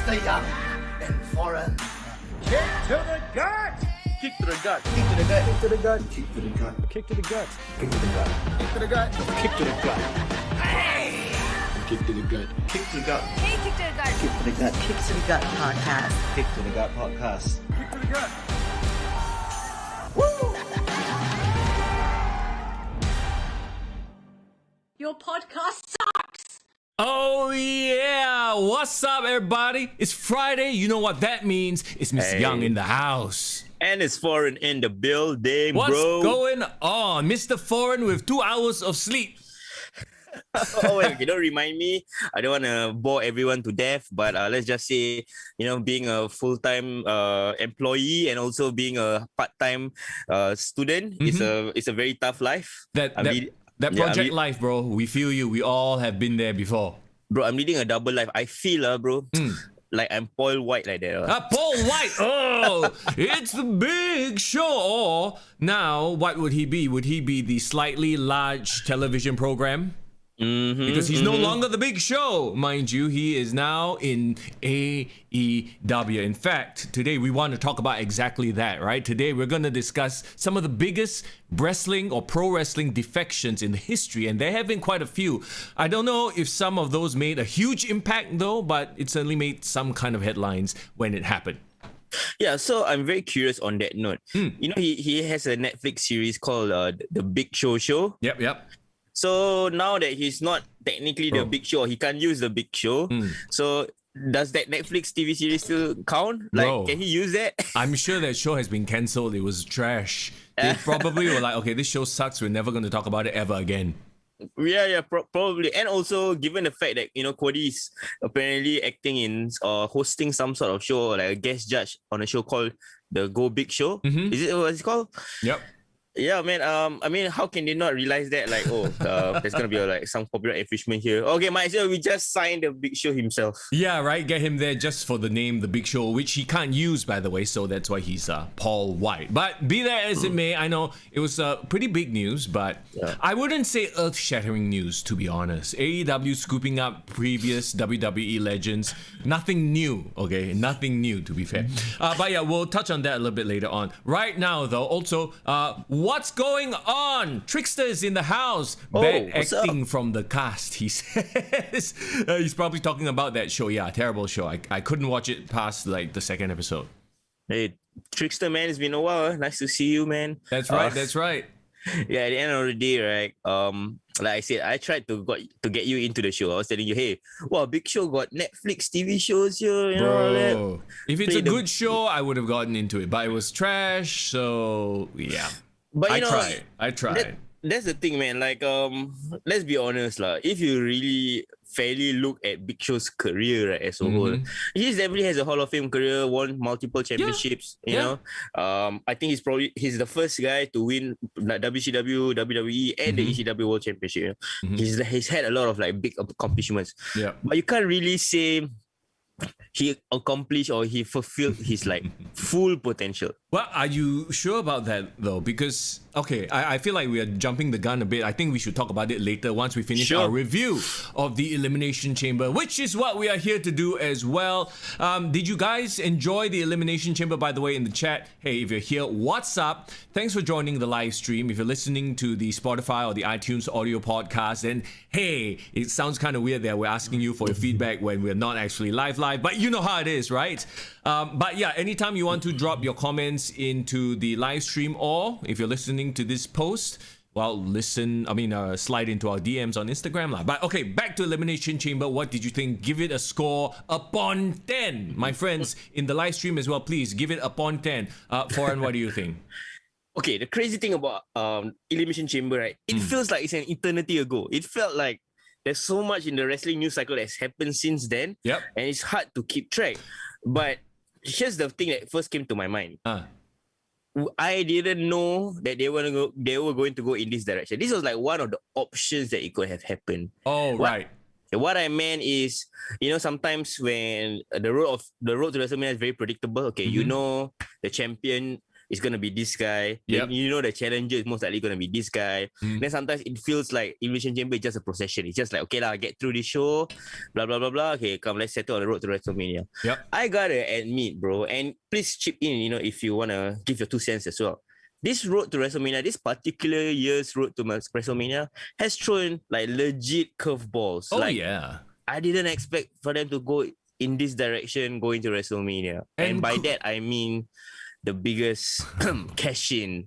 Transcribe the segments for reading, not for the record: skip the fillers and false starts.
the young and foreign. Kick to the gut! Kick to the gut. Kick to the gut. Kick to the gut. Kick to the gut. Kick to the gut. Kick to the gut. Kick to the gut. Kick to the gut. Kick to the gut. Kick to the gut. Hey, Kick to the Gut. Kick to the gut. Kick to the Gut podcast. Kick to the gut podcast. Kick to the gut. Your podcast sucks. Oh yeah! What's up, everybody? It's Friday. You know what that means? It's Miss Hey. Young in the house. And it's foreign in the building, What's bro. going on, Mr. Foreign with 2 hours of sleep? Oh, wait, okay, don't remind me. I don't want to bore everyone to death, but let's just say, being a full-time employee and also being a part-time student is a very tough life. That Yeah, project life, bro. We feel you. We all have been there before. Bro, I'm leading a double life. I feel, bro, like I'm Paul Wight like that. Paul Wight. Oh, it's the big show. Now, what would he be? Would he be the slightly large television program? Because he's no longer the big show, mind you. He is now in AEW. In fact, today we want to talk about exactly that, right? Today we're going to discuss some of the biggest wrestling or pro wrestling defections in history, and there have been quite a few. I don't know if some of those made a huge impact though, but it certainly made some kind of headlines when it happened. Yeah, so I'm very curious on that note. He has a Netflix series called The Big Show Show. Yep. So now that he's not technically the Big Show, he can't use the Big Show. So does that Netflix TV series still count? Like, Bro. can he use that? I'm sure that show has been cancelled. It was trash. They probably were like, okay, this show sucks. We're never going to talk about it ever again. Yeah, probably. And also, given the fact that, Cody is apparently acting in or hosting some sort of show, like a guest judge on a show called The Go Big Show. Is it what it's called? Yep. Yeah, man. I mean, how can they not realize that? Like, there's gonna be some copyright infringement here. Okay, might as well we just sign the Big Show himself. Yeah, right. Get him there just for the name, The Big Show, which he can't use, by the way. So that's why he's Paul Wight. But be that as it may, I know it was pretty big news, but I wouldn't say earth-shattering news, to be honest. AEW scooping up previous WWE legends. Nothing new, okay? Nothing new, to be fair. But yeah, we'll touch on that a little bit later on. Right now, though, also, what's going on? Trickster is in the house. Bad what's acting from the cast, he says. He's probably talking about that show. Yeah, terrible show. I couldn't watch it past the second episode. Hey, Trickster, man, it's been a while. Nice to see you, man. That's right. That's right. Yeah, at the end of the day, right? Like I said, I tried to get you into the show. I was telling you, hey, wow, Big Show got Netflix TV shows here, you know all that. Bro, if it's Play a the- good show, I would have gotten into it. But it was trash, so yeah. But I tried. That's the thing, man. Like, let's be honest, lah. If you really fairly look at Big Show's career, right, as a whole, he definitely has a Hall of Fame career, won multiple championships. You know, I think he's the first guy to win WCW, WWE, and the ECW World Championship. You know? He's had a lot of big accomplishments. Yeah. But you can't really say he accomplished or he fulfilled his full potential. Well, are you sure about that though? Because I feel like we are jumping the gun a bit. I think we should talk about it later once we finish our review of the Elimination Chamber, which is what we are here to do as well. Did you guys enjoy the Elimination Chamber? By the way, in the chat, hey, if you're here, what's up? Thanks for joining the live stream. If you're listening to the Spotify or the iTunes audio podcast, then hey, it sounds kind of weird that we're asking you for your feedback when we're not actually live, but you know how it is, right? But yeah, anytime you want to drop your comments into the live stream, or if you're listening to this post, well, slide into our DMs on Instagram lah. But okay, back to Elimination Chamber. What did you think? Give it a score upon 10. My friends in the live stream as well, please give it upon 10. Foreign, what do you think? Okay, the crazy thing about Elimination Chamber, right? It feels like it's an eternity ago. It felt like there's so much in the wrestling news cycle that's happened since then. Yep. And it's hard to keep track. But here's the thing that first came to my mind. I didn't know that they were going to go in this direction. This was one of the options that it could have happened. Oh, right. What I meant is, sometimes when the road to WrestleMania is very predictable. Okay, the champion it's gonna be this guy. Yep. Then you know the challenger is most likely gonna be this guy. Then sometimes it feels like Elimination Chamber is just a procession. It's just like, okay lah, get through this show, blah blah blah blah. Okay, come, let's settle on the road to WrestleMania. Yep. I gotta admit, bro, and please chip in, if you wanna give your 2 cents as well. This road to WrestleMania, this particular year's road to WrestleMania has thrown like legit curveballs. Oh like, yeah. I didn't expect for them to go in this direction going to WrestleMania. And by that, I mean the biggest cash in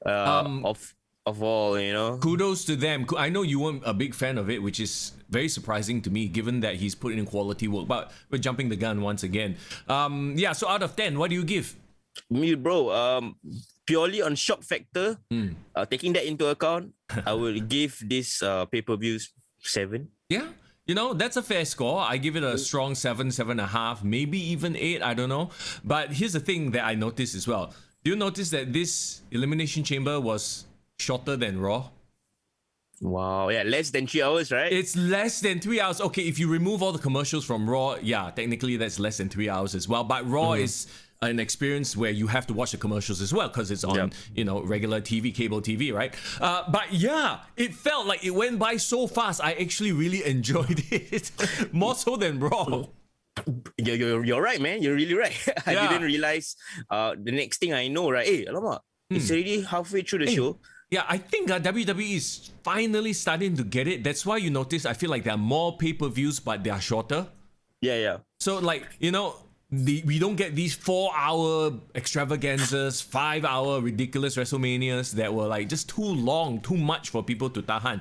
of all, Kudos to them. I know you weren't a big fan of it, which is very surprising to me, given that he's put in quality work. But we're jumping the gun once again. So out of 10, what do you give? Me, bro, purely on shock factor, taking that into account, I will give this pay-per-views 7. Yeah. That's a fair score. I give it a strong 7, 7.5, maybe even 8. I don't know. But here's the thing that I noticed as well. Do you notice that this Elimination Chamber was shorter than Raw? Wow. Yeah, less than 3 hours, right? It's less than 3 hours. Okay, if you remove all the commercials from Raw, yeah, technically that's less than 3 hours as well. But Raw is an experience where you have to watch the commercials as well because it's on, regular TV, cable TV, right? But yeah, it felt like it went by so fast. I actually really enjoyed it. More so than Raw. You're right, man. You're really right. I Yeah. didn't realize the next thing I know, right? Hey, alamak, it's already halfway through the show. Yeah, I think WWE is finally starting to get it. That's why you notice, I feel like there are more pay-per-views, but they are shorter. Yeah. So like, we don't get these 4-hour extravaganzas, 5-hour ridiculous WrestleManias that were like just too long, too much for people to tahan.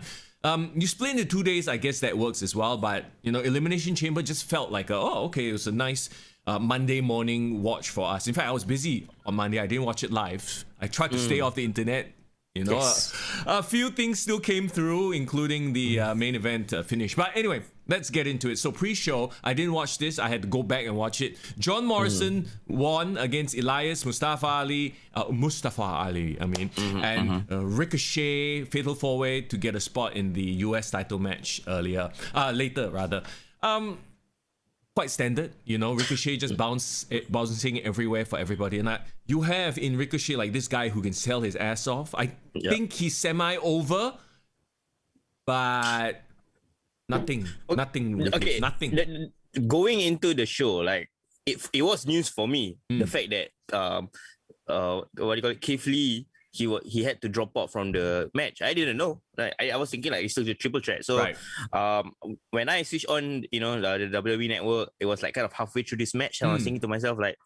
You split into 2 days, I guess that works as well. But Elimination Chamber just felt like it was a nice Monday morning watch for us. In fact, I was busy on Monday. I didn't watch it live. I tried to stay off the internet. Yes. A few things still came through, including the main event finish. But anyway, let's get into it. So pre-show, I didn't watch this. I had to go back and watch it. John Morrison won against Elias, Mustafa Ali, and Ricochet, Fatal 4-Way to get a spot in the US title match later rather. Quite standard, Ricochet just bouncing everywhere for everybody. And you have in Ricochet like this guy who can sell his ass off. I think he's semi-over, but nothing. Okay. Nothing. Going into the show, like it was news for me. The fact that what do you call it? Keith Lee, he had to drop out from the match. I didn't know. Like I was thinking like it's still a triple threat. So when I switched on, the WWE network, it was like kind of halfway through this match, and I was thinking to myself like,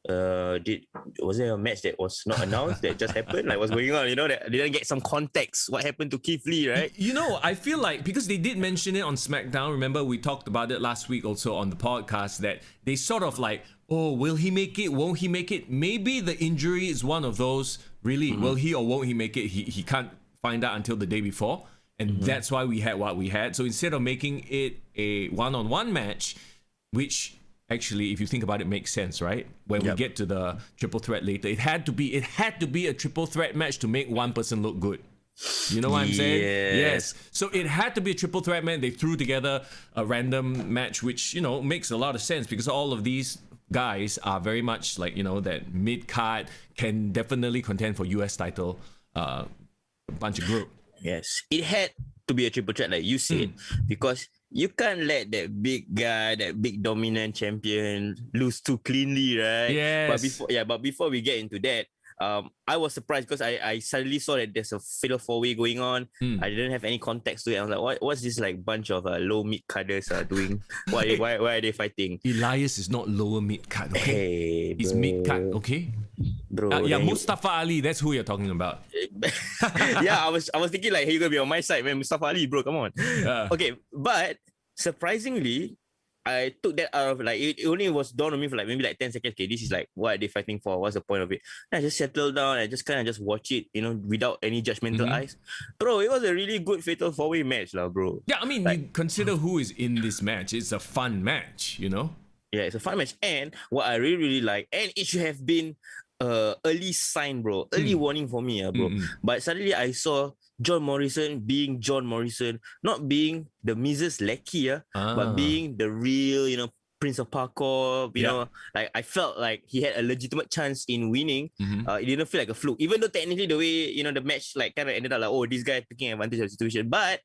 was there a match that was not announced that just happened? Like what's going on? That I didn't get some context. What happened to Keith Lee, right? I feel like because they did mention it on SmackDown. Remember we talked about it last week also on the podcast that they sort of like, oh, will he make it? Won't he make it? Maybe the injury is one of those. Really, will he or won't he make it? He can't find out until the day before, and that's why we had what we had. So instead of making it a one-on-one match, which actually, if you think about it, makes sense, right? When we get to the triple threat later, it had to be a triple threat match to make one person look good. You know what I'm saying? Yes. So it had to be a triple threat match. They threw together a random match, which makes a lot of sense because all of these guys are very much like that mid card, can definitely contend for US title bunch of group. Yes, it had to be a triple threat like you said, because you can't let that big guy, that big dominant champion lose too cleanly, right? Yes. But before we get into that, I was surprised because I suddenly saw that there's a fatal 4-way going on. I didn't have any context to it. I was like, what's this like bunch of low mid carders doing? Why are they fighting? Elias is not lower mid card, okay? Hey, he's mid card, okay? Bro, Mustafa Ali, that's who you're talking about. I was thinking like, hey, you're gonna be on my side, man. Mustafa Ali, bro, come on. Okay, but surprisingly, I took that out of like it only was dawned on me for like maybe like 10 seconds. Okay, this is like what are they fighting for? What's the point of it? And I just settled down and just kind of watch it, without any judgmental eyes. Bro, it was a really good fatal 4-way match, bro. Yeah, I mean, you consider who is in this match. It's a fun match, Yeah, it's a fun match. And what I really, really like, and it should have been early sign, bro. Early warning for me, bro. But suddenly I saw John Morrison being John Morrison, not being the Miz's lackey, but being the real, Prince of Parkour, you know, like I felt like he had a legitimate chance in winning. It didn't feel like a fluke, even though technically the way, you know, the match like kind of ended up like, oh, this guy taking advantage of the situation. But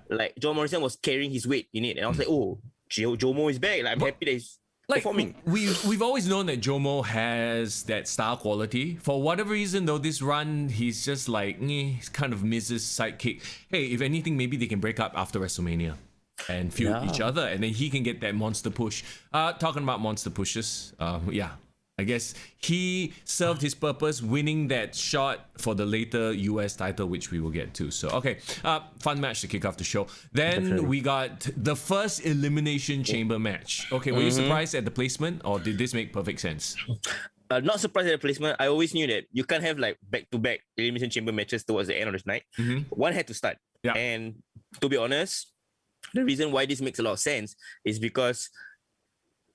like John Morrison was carrying his weight in it, and I was like, oh, Jomo is back. Like, I'm happy that he's performing. We've always known that Jomo has that star quality. For whatever reason, though, this run he's just like kind of misses sidekick. Hey, if anything, maybe they can break up after WrestleMania and feud each other, and then he can get that monster push. Talking about monster pushes, I guess he served his purpose, winning that shot for the later US title, which we will get to. So, okay, fun match to kick off the show. Then we got the first Elimination Chamber match. Okay, were you surprised at the placement, or did this make perfect sense? Not surprised at the placement. I always knew that you can't have like back-to-back Elimination Chamber matches towards the end of the night. One had to start. And to be honest, the reason why this makes a lot of sense is because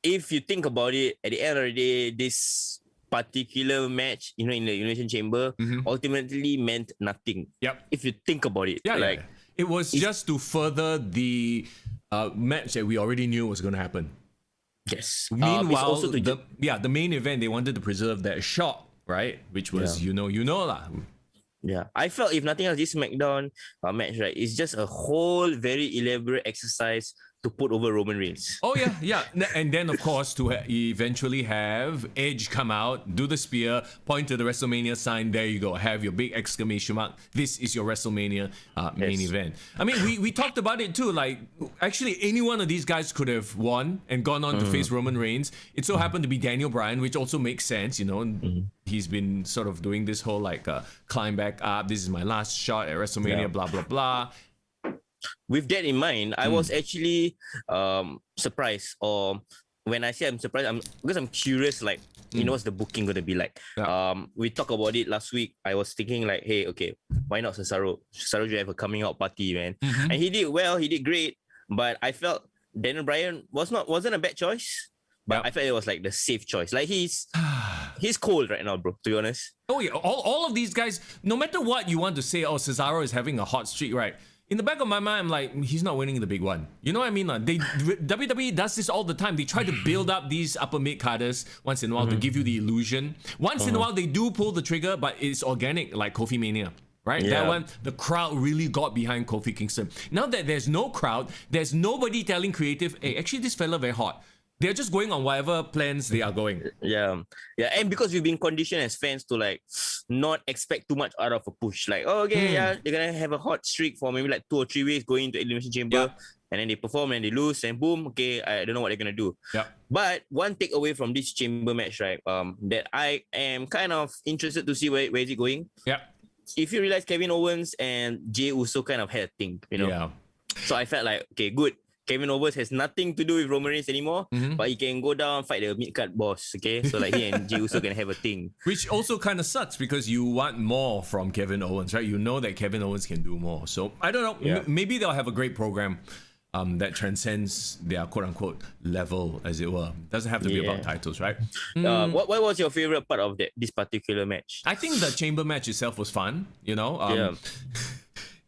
if you think about it, at the end of the day, this particular match, you know, in the Elimination Chamber, ultimately meant nothing. If you think about it, it was just to further the match that we already knew was going to happen. Yes. Meanwhile, also the main event, they wanted to preserve that shot, right? Which was you know lah. Yeah, I felt if nothing else, this SmackDown match, right, is just a whole very elaborate exercise to put over Roman Reigns. Oh yeah. And then of course to eventually have Edge come out, do the spear, point to the WrestleMania sign. There you go. Have your big exclamation mark. This is your WrestleMania main event. I mean, we talked about it too. Like, actually, any one of these guys could have won and gone on to face Roman Reigns. It so happened to be Daniel Bryan, which also makes sense. You know, he's been sort of doing this whole like climb back up. This is my last shot at WrestleMania. Blah blah blah. With that in mind, I was actually surprised, or when I say I'm surprised, because I'm curious, like, you know, what's the booking going to be like? We talked about it last week. I was thinking like, hey, okay, why not Cesaro? Cesaro should have a coming out party, man. And he did well, he did great, but I felt Daniel Bryan wasn't a bad choice, but I felt it was like the safe choice. Like he's cold right now, bro, to be honest. Oh yeah, all of these guys, no matter what you want to say, oh, Cesaro is having a hot streak, right? In the back of my mind, I'm like, he's not winning the big one. You know what I mean? WWE does this all the time. They try to build up these upper mid-carders once in a while to give you the illusion. Once in a while, they do pull the trigger, but it's organic, like Kofi Mania. Right? That one, the crowd really got behind Kofi Kingston. Now that there's no crowd, there's nobody telling creative, hey, actually this fella very hot. They're just going on whatever plans they are going. Yeah. And because we've been conditioned as fans to like not expect too much out of a push. Like, oh, okay, they're gonna have a hot streak for maybe like 2 or 3 weeks going into Elimination Chamber, and then they perform and they lose, and boom, okay, I don't know what they're gonna do. But one takeaway from this Chamber match, right, that I am kind of interested to see where is it going. If you realize Kevin Owens and Jey Uso kind of had a thing, you know. So I felt like, okay, good. Kevin Owens has nothing to do with Roman Reigns anymore, but he can go down and fight the mid-card boss, okay? So like he and Jey Uso can have a thing. Which also kind of sucks because you want more from Kevin Owens, right? You know that Kevin Owens can do more. So I don't know. Maybe they'll have a great program that transcends their quote-unquote level, as it were. Doesn't have to be about titles, right? What was your favorite part of this particular match? I think the chamber match itself was fun, you know?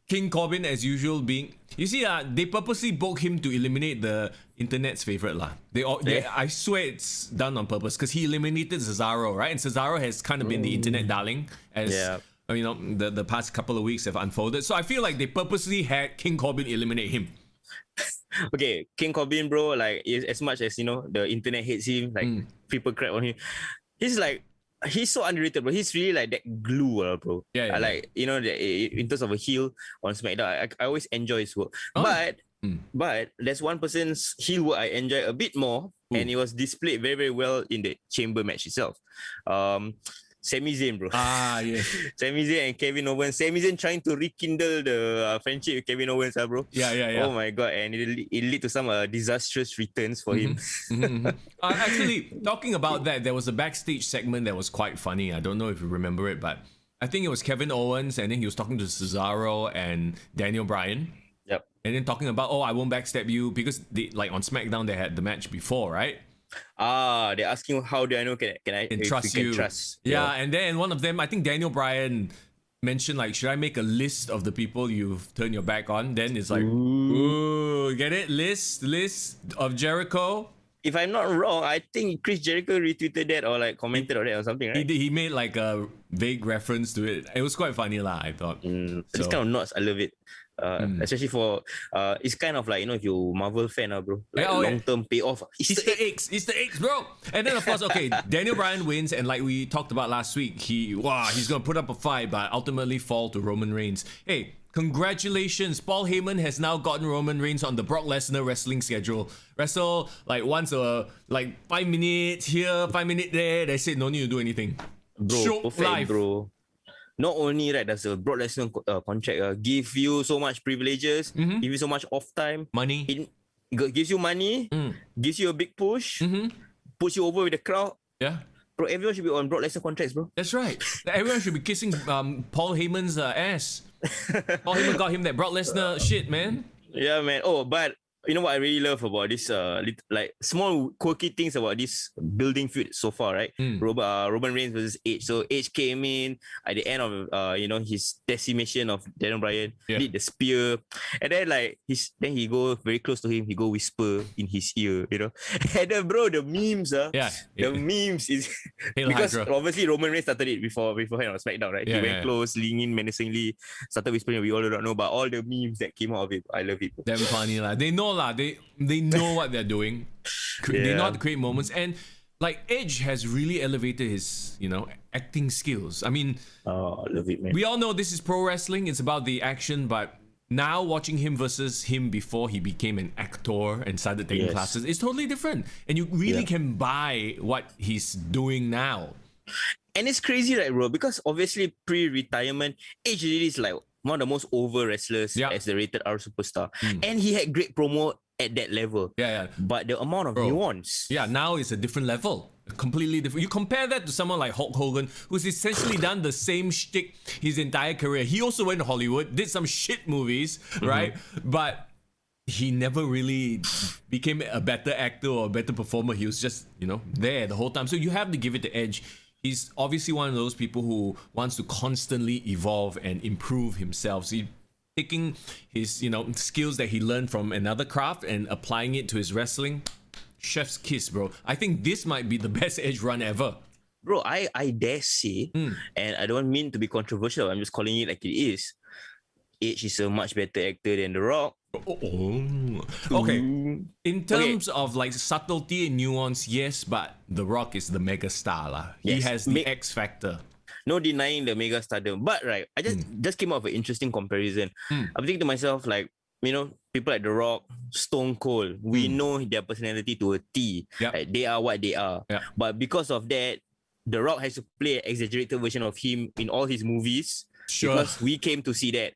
King Corbin, as usual, being... You see, they purposely booked him to eliminate the internet's favorite. I swear it's done on purpose because he eliminated Cesaro, right? And Cesaro has kind of been the internet darling as... You know, the past couple of weeks have unfolded. So I feel like they purposely had King Corbin eliminate him. Okay, King Corbin, bro, like, as much as, you know, the internet hates him, like, people crap on him, he's so underrated, bro. He's really like that glue, bro. Like, you know, in terms of a heel on SmackDown, I always enjoy his work. But there's one person's heel work I enjoy a bit more, and it was displayed very, very well in the Chamber match itself. Sami Zayn, bro. Sami Zayn and Kevin Owens. Sami Zayn trying to rekindle the friendship with Kevin Owens, bro. Oh my god, and it lead to some disastrous returns for him. Actually, talking about that, there was a backstage segment that was quite funny. I don't know if you remember it, but I think it was Kevin Owens, and then he was talking to Cesaro and Daniel Bryan. And then talking about, I won't backstab you, because they, like on SmackDown they had the match before, right? They're asking how do I know can I trust you? And then one of them, I think Daniel Bryan mentioned like, should I make a list of the people you've turned your back on? Then it's like, ooh, get it? List of Jericho, if I'm not wrong, I think Chris Jericho retweeted that or like commented on that or something, right? He made like a vague reference to it. It was quite funny lah, I thought. This kind of nuts, I love it. Especially for it's kind of like, if you Marvel fan, bro. Like long-term payoff. Easter eggs, bro. And then of course, okay, Daniel Bryan wins, and like we talked about last week, he's gonna put up a fight, but ultimately fall to Roman Reigns. Hey, congratulations, Paul Heyman has now gotten Roman Reigns on the Brock Lesnar wrestling schedule. Wrestle like once 5 minutes here, 5 minutes there. They said no need to do anything. Bro, Show perfect, live. bro. Not only right, does the Brock Lesnar contract give you so much privileges, give you so much off time, Money. It gives you money, gives you a big push, puts you over with the crowd. Yeah. Bro, everyone should be on Brock Lesnar contracts, bro. That's right. Everyone should be kissing Paul Heyman's ass. Paul Heyman got him that Brock Lesnar shit, man. Yeah, man. Oh, but you know what I really love about this, like small quirky things about this building feud so far, right? Roman Reigns versus Edge. So Edge came in at the end of his decimation of Daniel Bryan, did the spear, and then then he go very close to him. He go whisper in his ear, And then, bro, the memes, the memes is because Hydra. obviously Roman Reigns started it beforehand on SmackDown, right? He went close, leaning in menacingly, started whispering. We all don't know, but all the memes that came out of it, I love it. Damn funny lah. They know lah. They know what they're doing. They know how to create moments, and like Edge has really elevated his acting skills. I mean, I love it, man. We all know this is pro wrestling. It's about the action, but now watching him versus him before he became an actor and started taking classes is totally different, and you really can buy what he's doing now. And it's crazy, right, bro? Because obviously pre-retirement, Edge really is like one of the most over wrestlers as the rated R superstar. And he had great promo at that level. Yeah. But the amount of nuance. Yeah, now it's a different level. Completely different. You compare that to someone like Hulk Hogan, who's essentially done the same shtick his entire career. He also went to Hollywood, did some shit movies, right? But he never really became a better actor or a better performer. He was just, there the whole time. So you have to give it the Edge. He's obviously one of those people who wants to constantly evolve and improve himself. So taking his, skills that he learned from another craft and applying it to his wrestling, chef's kiss, bro. I think this might be the best Edge run ever. Bro, I dare say, and I don't mean to be controversial, I'm just calling it like it is. Edge is a much better actor than The Rock. Okay. In terms of like subtlety and nuance, yes, but The Rock is the mega star lah. He has the X factor. No denying the mega stardom. But right, I just came up with an interesting comparison. I'm thinking to myself, like, people like The Rock, Stone Cold, we know their personality to a T. Like, they are what they are. But because of that, The Rock has to play an exaggerated version of him in all his movies. Because we came to see that.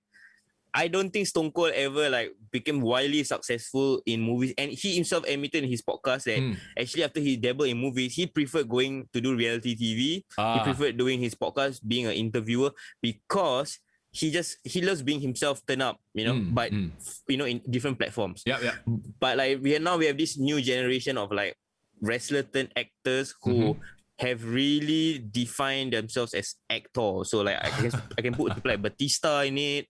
I don't think Stone Cold ever became wildly successful in movies, and he himself admitted in his podcast that actually after he dabbled in movies, he preferred going to do reality TV. He preferred doing his podcast, being an interviewer, because he loves being himself, turn up, but in different platforms. But we have this new generation of wrestler turned actors who have really defined themselves as actors. So I can put people like Batista in it,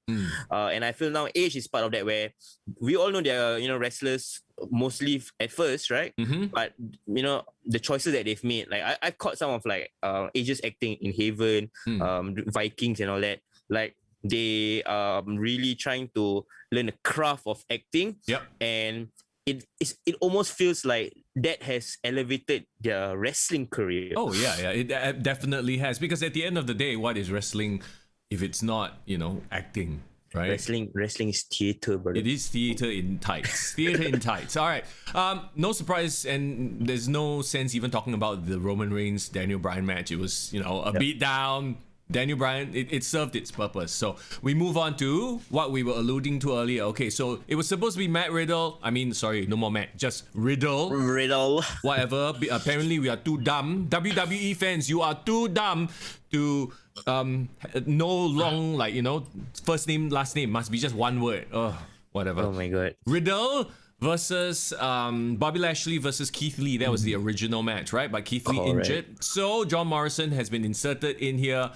and I feel now Edge is part of that, where we all know they're wrestlers mostly at first, right? But the choices that they've made, I caught some of Edge's acting in Haven, Vikings and all that. They are really trying to learn the craft of acting, and it almost feels like that has elevated their wrestling career. Oh yeah, it definitely has, because at the end of the day, what is wrestling if it's not acting, right? Wrestling is theater, brother. It is theater in tights. Theater in tights. All right. No surprise, and there's no sense even talking about the Roman Reigns Daniel Bryan match. It was a beat down. Daniel Bryan, it served its purpose. So we move on to what we were alluding to earlier. Okay, so it was supposed to be Matt Riddle. No more Matt, just Riddle. Whatever. Apparently we are too dumb. WWE fans, you are too dumb to no long first name, last name. Must be just one word. Whatever. Oh my god. Riddle versus Bobby Lashley versus Keith Lee. That was the original match, right? But Keith Lee injured. So John Morrison has been inserted in here.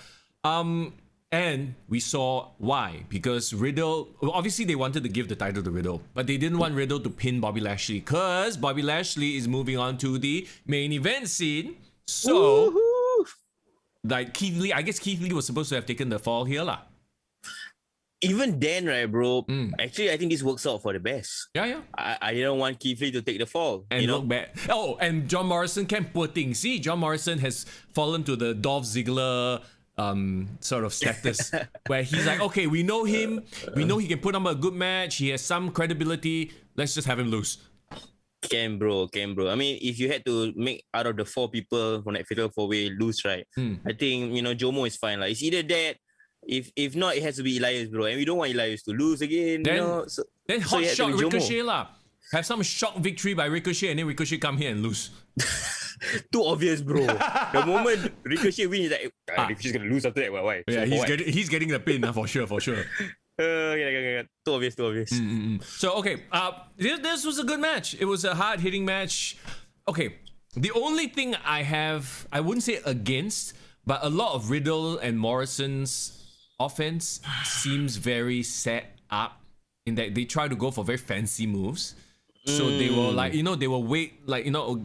And we saw why. Because Riddle, obviously they wanted to give the title to Riddle, but they didn't want Riddle to pin Bobby Lashley because Bobby Lashley is moving on to the main event scene. So, like Keith Lee, I guess Keith Lee was supposed to have taken the fall here lah. Even then, right, bro? Actually, I think this works out for the best. Yeah. I didn't want Keith Lee to take the fall. And you know? look back. Oh, and John Morrison can't poor thing. See, John Morrison has fallen to the Dolph Ziggler sort of status where he's like, okay, we know him, we know he can put on a good match, he has some credibility, let's just have him lose. Can bro. I mean, if you had to make out of the 4 people from that fatal 4-way lose, right? I think, Jomo is fine. Like, it's either that, if not, it has to be Elias, bro. And we don't want Elias to lose again. Then, then hot it had to shot be Ricochet Jomo. lah. Have some shock victory by Ricochet and then Ricochet come here and lose. Too obvious, bro. The moment Ricochet wins, he's like, Ricochet's gonna lose after that. Why? Yeah, So he's getting the pin for sure. yeah. Too obvious. So okay, this was a good match. It was a hard-hitting match. Okay, the only thing I wouldn't say against, but a lot of Riddle and Morrison's offense seems very set up in that they try to go for very fancy moves. So they will they will wait,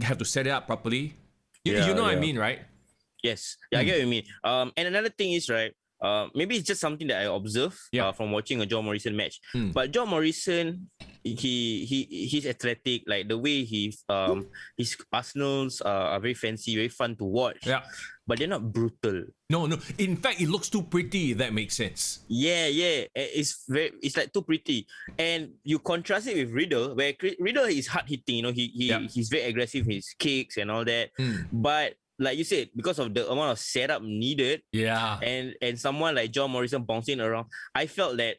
have to set it up properly. You know what I mean, right? Yes. Yeah, I get what you mean. And another thing is, right, maybe it's just something that I observe from watching a John Morrison match. But John Morrison, he's athletic. Like the way his arsenals are very fancy, very fun to watch. Yeah. But they're not brutal. No. In fact, it looks too pretty, if that makes sense. Yeah. It's like too pretty. And you contrast it with Riddle, where Riddle is hard hitting. He's very aggressive, his kicks and all that. But like you said, because of the amount of setup needed, and someone like John Morrison bouncing around, I felt that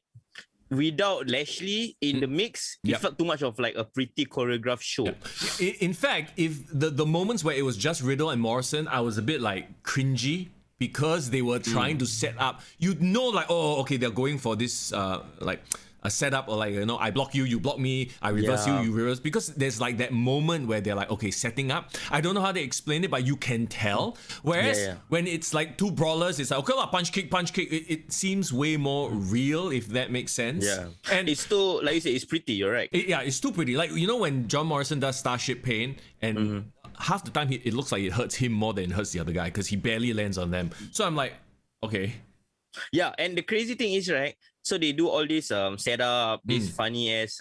without Lashley in the mix, it felt too much of like a pretty choreographed show. In fact, if the moments where it was just Riddle and Morrison, I was a bit like cringy because they were trying to set up. Like, oh, okay, they're going for this like a setup, or like, I block you, you block me, I reverse you, you reverse, because there's like that moment where they're like, okay, setting up. I don't know how they explain it, but you can tell. Whereas when it's like 2 brawlers, it's like, okay, punch kick. It seems way more real, if that makes sense. Yeah. And it's still, like you said, it's pretty, you're right. It's too pretty. Like, when John Morrison does Starship Pain, and half the time it looks like it hurts him more than it hurts the other guy because he barely lands on them. So I'm like, okay. Yeah, and the crazy thing is, right, so they do all this setup, these funny ass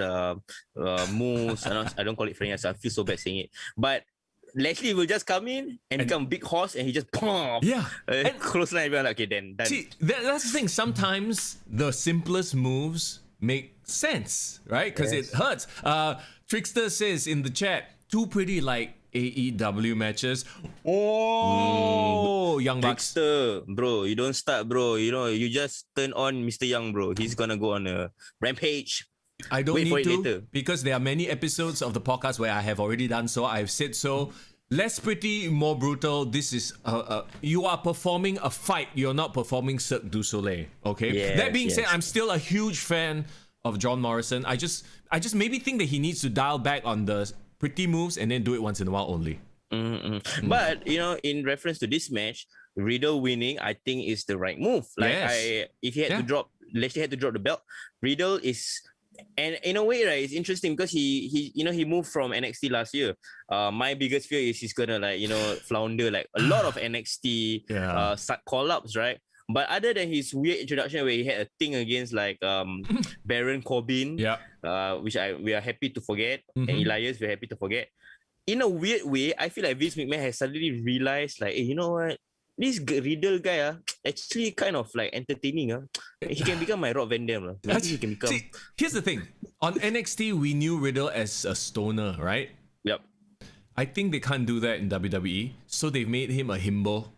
moves. I don't call it funny ass, I feel so bad saying it. But Lashley will just come in and become big horse, and he just pump. Yeah. And close line, everyone like, okay, then done. See, that's the thing. Sometimes the simplest moves make sense, right? Because it hurts. Trickster says in the chat, too pretty like AEW matches. Oh, Young Bucks. Trickster, bro, you don't start, bro. You just turn on Mr. Young, bro. He's gonna go on a rampage. I don't Wait for need it to later. because there are many episodes of the podcast where I have already done so. I've said so. Less pretty, more brutal. This is you are performing a fight. You're not performing Cirque du Soleil. Okay. Yes, that being said, yes. I'm still a huge fan of John Morrison. I just maybe think that he needs to dial back on the pretty moves and then do it once in a while only. But in reference to this match, Riddle winning, I think, is the right move. Like, if he had to drop, Lashley had to drop the belt. Riddle is, and in a way, right, it's interesting because he moved from NXT last year. My biggest fear is he's gonna flounder like a lot of NXT call ups, right? But other than his weird introduction where he had a thing against like Baron Corbin, which we are happy to forget, and Elias we're happy to forget. In a weird way, I feel like Vince McMahon has suddenly realized, like, hey, you know what? This Riddle guy actually kind of like entertaining. He can become my Rob Van Dam. Maybe he can become. See, here's the thing. On NXT, we knew Riddle as a stoner, right? Yep. I think they can't do that in WWE, so they've made him a himbo.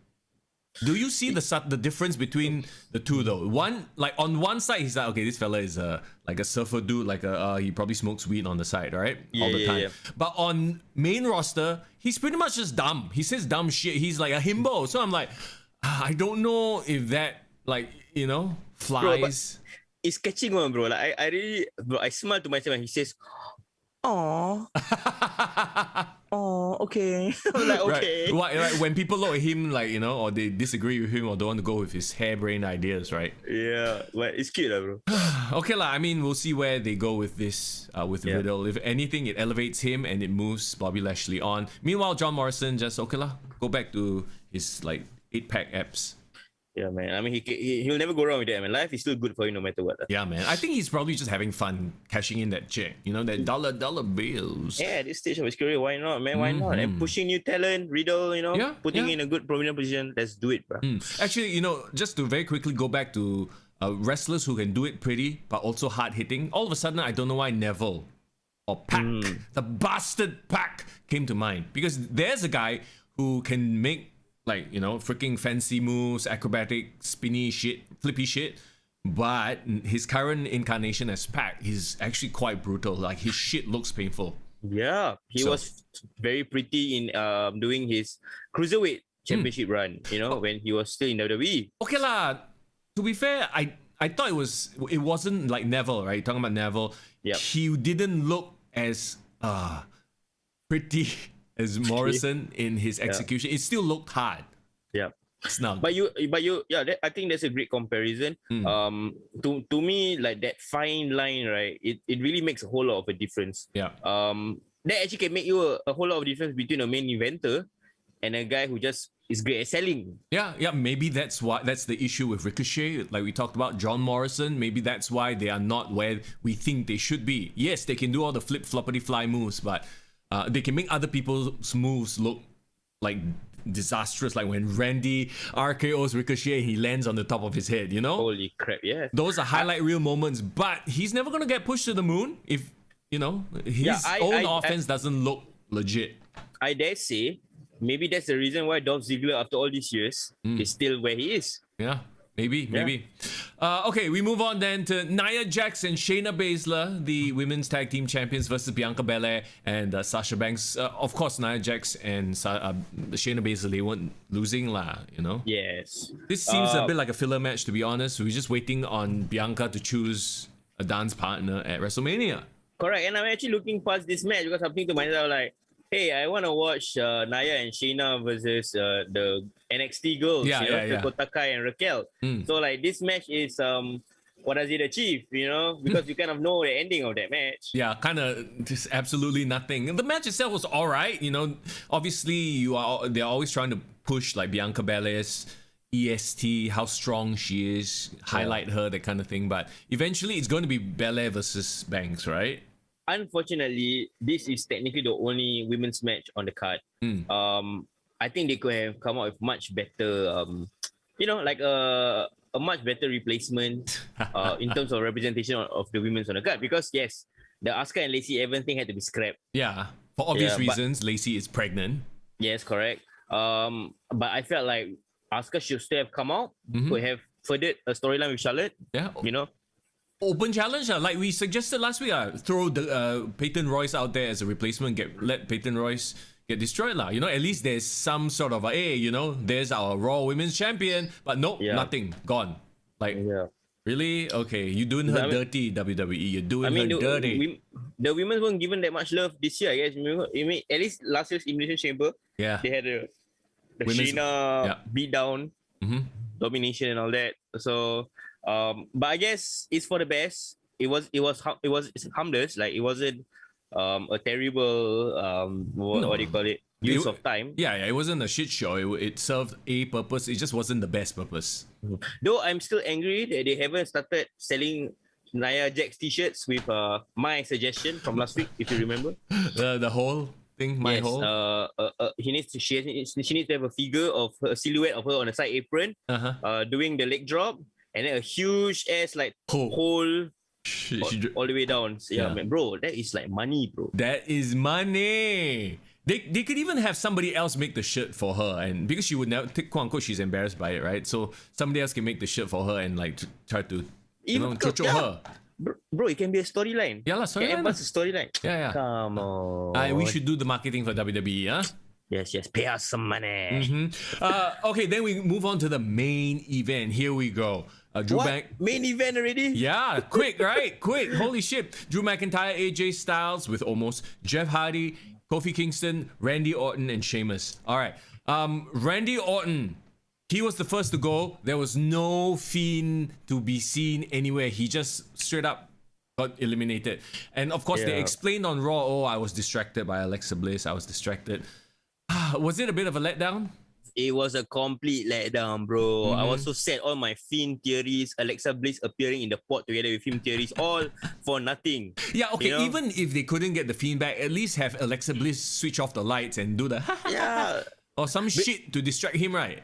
Do you see the difference between the two though? One, like on one side, he's like, okay, this fella is like a surfer dude, like he probably smokes weed on the side, right? All the time. Yeah. But on main roster, he's pretty much just dumb. He says dumb shit. He's like a himbo. So I'm like, I don't know if that flies. Bro, it's catching on, bro. Like I really, bro, I smile to myself and he says, "Aww, aww," okay. I'm like, okay. Right. Like, when people look at him, like, you know, or they disagree with him or don't want to go with his harebrained ideas, right? Yeah, but it's cute, bro. Okay, lah. I mean, we'll see where they go with this, with Riddle. If anything, it elevates him and it moves Bobby Lashley on. Meanwhile, John Morrison just, okay, lah, go back to his, like, 8-pack abs. Yeah, man. I mean, he'll never go wrong with that, man. Life is still good for you no matter what. Yeah, man. I think he's probably just having fun cashing in that check. You know, that dollar bills. Yeah, at this stage of his career, why not, man? Why not? And pushing new talent, Riddle, you know, putting in a good prominent position. Let's do it, bro. Actually, you know, just to very quickly go back to wrestlers who can do it pretty, but also hard hitting. All of a sudden, I don't know why Neville or Pac, the bastard Pac, came to mind. Because there's a guy who can make, like, you know, freaking fancy moves, acrobatic, spinny shit, flippy shit. But his current incarnation as Pac, he's actually quite brutal. Like, his shit looks painful. Yeah, he was very pretty in doing his cruiserweight championship run, you know, when he was still in WWE. Okay lah, to be fair, I thought it wasn't like Neville, right? Talking about Neville. Yep. He didn't look as pretty as Morrison in his execution. It still looked hard. Yeah. Snug. But I think that's a great comparison. To me, like that fine line, right? It really makes a whole lot of a difference. Yeah. That actually can make you a whole lot of difference between a main eventer and a guy who just is great at selling. Yeah. Maybe that's the issue with Ricochet. Like we talked about John Morrison. Maybe that's why they are not where we think they should be. Yes, they can do all the flip floppity fly moves, but they can make other people's moves look like disastrous, like when Randy RKO's Ricochet and he lands on the top of his head, you know? Holy crap, yeah. Those are highlight reel moments, but he's never going to get pushed to the moon if, you know, his own offense doesn't look legit. I dare say, maybe that's the reason why Dolph Ziggler, after all these years, is still where he is. Yeah. Maybe. Okay, we move on then to Nia Jax and Shayna Baszler, the women's tag team champions versus Bianca Belair and Sasha Banks. Of course, Nia Jax and Shayna Baszler, they weren't losing lah, you know? Yes. This seems a bit like a filler match, to be honest. We're just waiting on Bianca to choose a dance partner at WrestleMania. Correct, and I'm actually looking past this match because I'm thinking to myself like, hey, I want to watch Nia and Shayna versus the NXT girls, Dakota Kai and Raquel. So like this match is what does it achieve, you know? Because you kind of know the ending of that match. Yeah, kind of just absolutely nothing. The match itself was all right, you know. Obviously, they're always trying to push like Bianca Belair's EST, how strong she is, highlight her, that kind of thing. But eventually, it's going to be Belair versus Banks, right? Unfortunately, this is technically the only women's match on the card. I think they could have come up with much better, you know, like a much better replacement in terms of representation of the women's on the card. Because yes, the Asuka and Lacey Evans thing had to be scrapped. Yeah, for obvious reasons. Lacey is pregnant. Yes, correct. But I felt like Asuka should still have come out, could have furthered a storyline with Charlotte. Yeah, you know. Open challenge, like we suggested last week. Throw the Peyton Royce out there as a replacement. Let Peyton Royce get destroyed, lah. You know, at least there's some sort of hey, you know, there's our Raw Women's Champion. But nope, nothing, gone. Like, really? Okay, you're doing her dirty, WWE. You're doing her dirty. The women weren't given that much love this year, I guess. I mean, at least last year's Elimination Chamber, they had the Shayna beatdown, domination and all that. So. But I guess it's for the best. It's harmless. Like it wasn't a terrible what do you call it? Use of time. Yeah, it wasn't a shit show. It served a purpose. It just wasn't the best purpose. Though I'm still angry that they haven't started selling Nia Jax t-shirts with my suggestion from last week, if you remember. The whole thing, whole. She needs to have a figure of a silhouette of her on a side apron, doing the leg drop. And then a huge ass like hole all the way down. So, yeah, man, bro, that is like money, bro. That is money. They could even have somebody else make the shirt for her, and because she would never, quote unquote, she's embarrassed by it, right? So somebody else can make the shirt for her and like try to chocho her. Bro, it can be a storyline. Yeah, storyline. Can advance a storyline. Yeah. Come on. We should do the marketing for WWE, huh? Yes. Pay us some money. Okay, then we move on to the main event. Here we go. Main event already? Yeah, quick, right? Quick. Holy shit. Drew McIntyre, AJ Styles with almost Jeff Hardy Kofi Kingston, Randy Orton, and Sheamus. All right. Randy Orton, he was the first to go. There was no Fiend to be seen anywhere. He just straight up got eliminated. And of course, they explained on Raw, oh, I was distracted by Alexa Bliss. I was distracted. Was it a bit of a letdown? It was a complete letdown, bro. I was so sad. All my Finn theories, Alexa Bliss appearing in the pod together with him theories, all for nothing. Yeah, okay, you know? even if they couldn't get the Fiend back, at least have Alexa Bliss switch off the lights and do the Yeah. or some shit to distract him, right?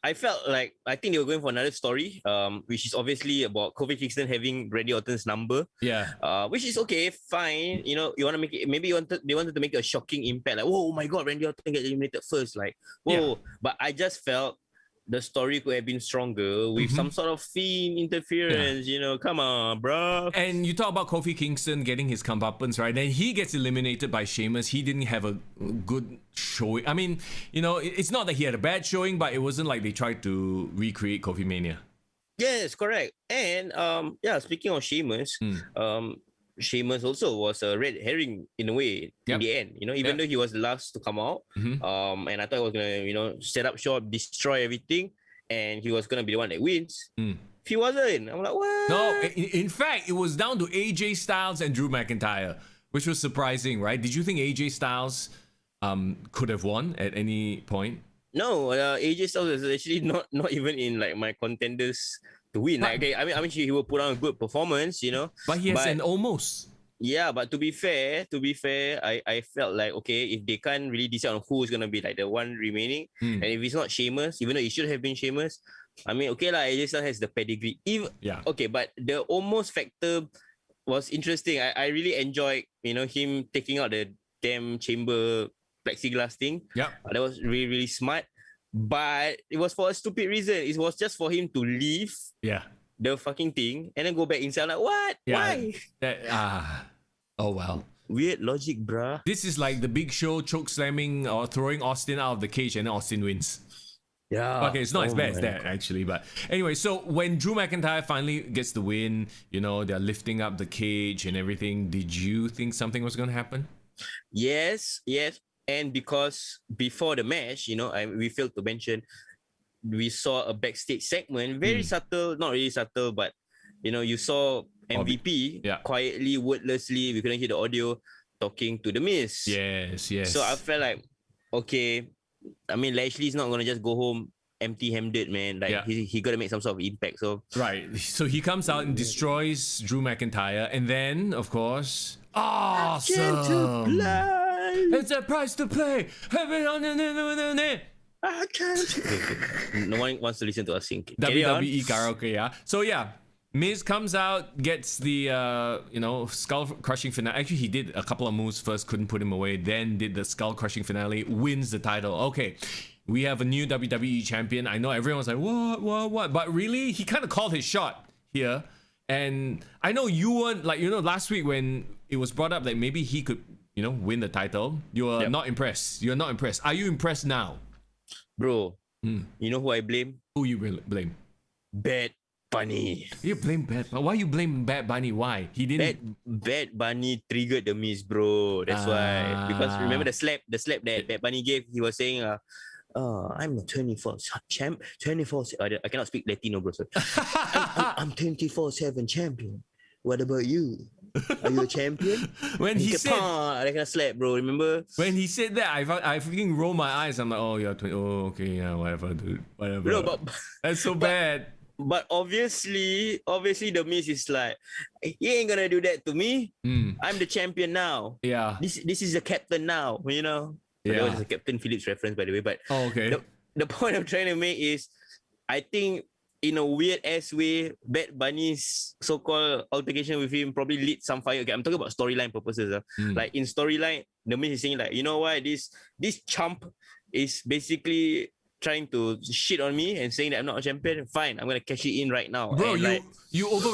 I felt like, I think they were going for another story, which is obviously about Kofi Kingston having Randy Orton's number. Yeah. Which is okay, fine. You know, you want to make it, maybe they wanted to make a shocking impact. Like, whoa, oh my God, Randy Orton get eliminated first. Like, whoa. Yeah. But I just felt the story could have been stronger with some sort of Fiend interference. You know, come on, bro. And you talk about Kofi Kingston getting his comeuppance, right? Then he gets eliminated by Sheamus. He didn't have a good showing. I mean, you know, it's not that he had a bad showing, but it wasn't like they tried to recreate Kofi Mania. Yes, correct. And speaking of Sheamus, Sheamus also was a red herring in a way in the end. You know, even though he was the last to come out, and I thought he was gonna, you know, set up shop, destroy everything, and he was gonna be the one that wins. He wasn't. I'm like, what? No, in fact, it was down to AJ Styles and Drew McIntyre, which was surprising, right? Did you think AJ Styles could have won at any point? No, AJ Styles is actually not even in like my contenders to win. Like, okay, I mean, he will put on a good performance, you know. But he has an almost. Yeah, but to be fair, I felt like, okay, if they can't really decide on who's gonna be like the one remaining, and if it's not Sheamus, even though it should have been Sheamus, I mean, okay lah, AJ Styles has the pedigree. Okay, but the almost factor was interesting. I really enjoyed, you know, him taking out the damn chamber plexiglass thing. Yeah, that was really, really smart. But it was for a stupid reason. It was just for him to leave the fucking thing and then go back inside. Like, what? Why? Oh, well. Weird logic, bruh. This is like the Big Show choke slamming or throwing Austin out of the cage and then Austin wins. Yeah. Okay, it's not as bad as that, actually. But anyway, so when Drew McIntyre finally gets the win, you know, they're lifting up the cage and everything. Did you think something was going to happen? Yes. And because before the match, you know, we failed to mention, we saw a backstage segment, very subtle, not really subtle, but, you know, you saw MVP quietly, wordlessly, we couldn't hear the audio, talking to The Miz. Yes. So I felt like, okay, I mean, Lashley's not going to just go home empty-handed, man. Like, he got to make some sort of impact. So right. So he comes out and destroys Drew McIntyre. And then, of course, awesome. It's a price to pay. I can't. No one wants to listen to us sing. WWE karaoke, yeah. So yeah, Miz comes out, gets the skull crushing finale. Actually, he did a couple of moves first, couldn't put him away. Then did the skull crushing finale, wins the title. Okay, we have a new WWE champion. I know everyone's like, what? But really, he kind of called his shot here. And I know you weren't like, last week when it was brought up that maybe he could, win the title. You were not impressed. You're not impressed. Are you impressed now? Bro, you know who I blame? Who you blame? Bad Bunny. You blame Bad Bunny? Why you blame Bad Bunny? Why? He didn't... Bad Bunny triggered the Miz, bro. That's why. Because remember the slap that Bad Bunny gave? He was saying, I'm a 24th champ. 24th... I cannot speak Latino, bro. I'm 24/7 champion. What about you? Are you a champion? When he said... I kind of slap, bro. Remember? When he said that, I freaking roll my eyes. I'm like, oh, you're 20. Oh, okay, yeah, whatever, dude. Whatever. Bro, but, that's so bad. But obviously, the Miz is like, he ain't gonna do that to me. I'm the champion now. Yeah. This is the captain now, So that was a Captain Phillips reference, by the way. But the point I'm trying to make is, I think in a weird ass way, Bad Bunny's so-called altercation with him probably lit some fire. Okay, I'm talking about storyline purposes. Like in storyline, the Miz is saying like, you know what, this chump is basically trying to shit on me and saying that I'm not a champion. Fine, I'm gonna cash it in right now. Bro, and you're over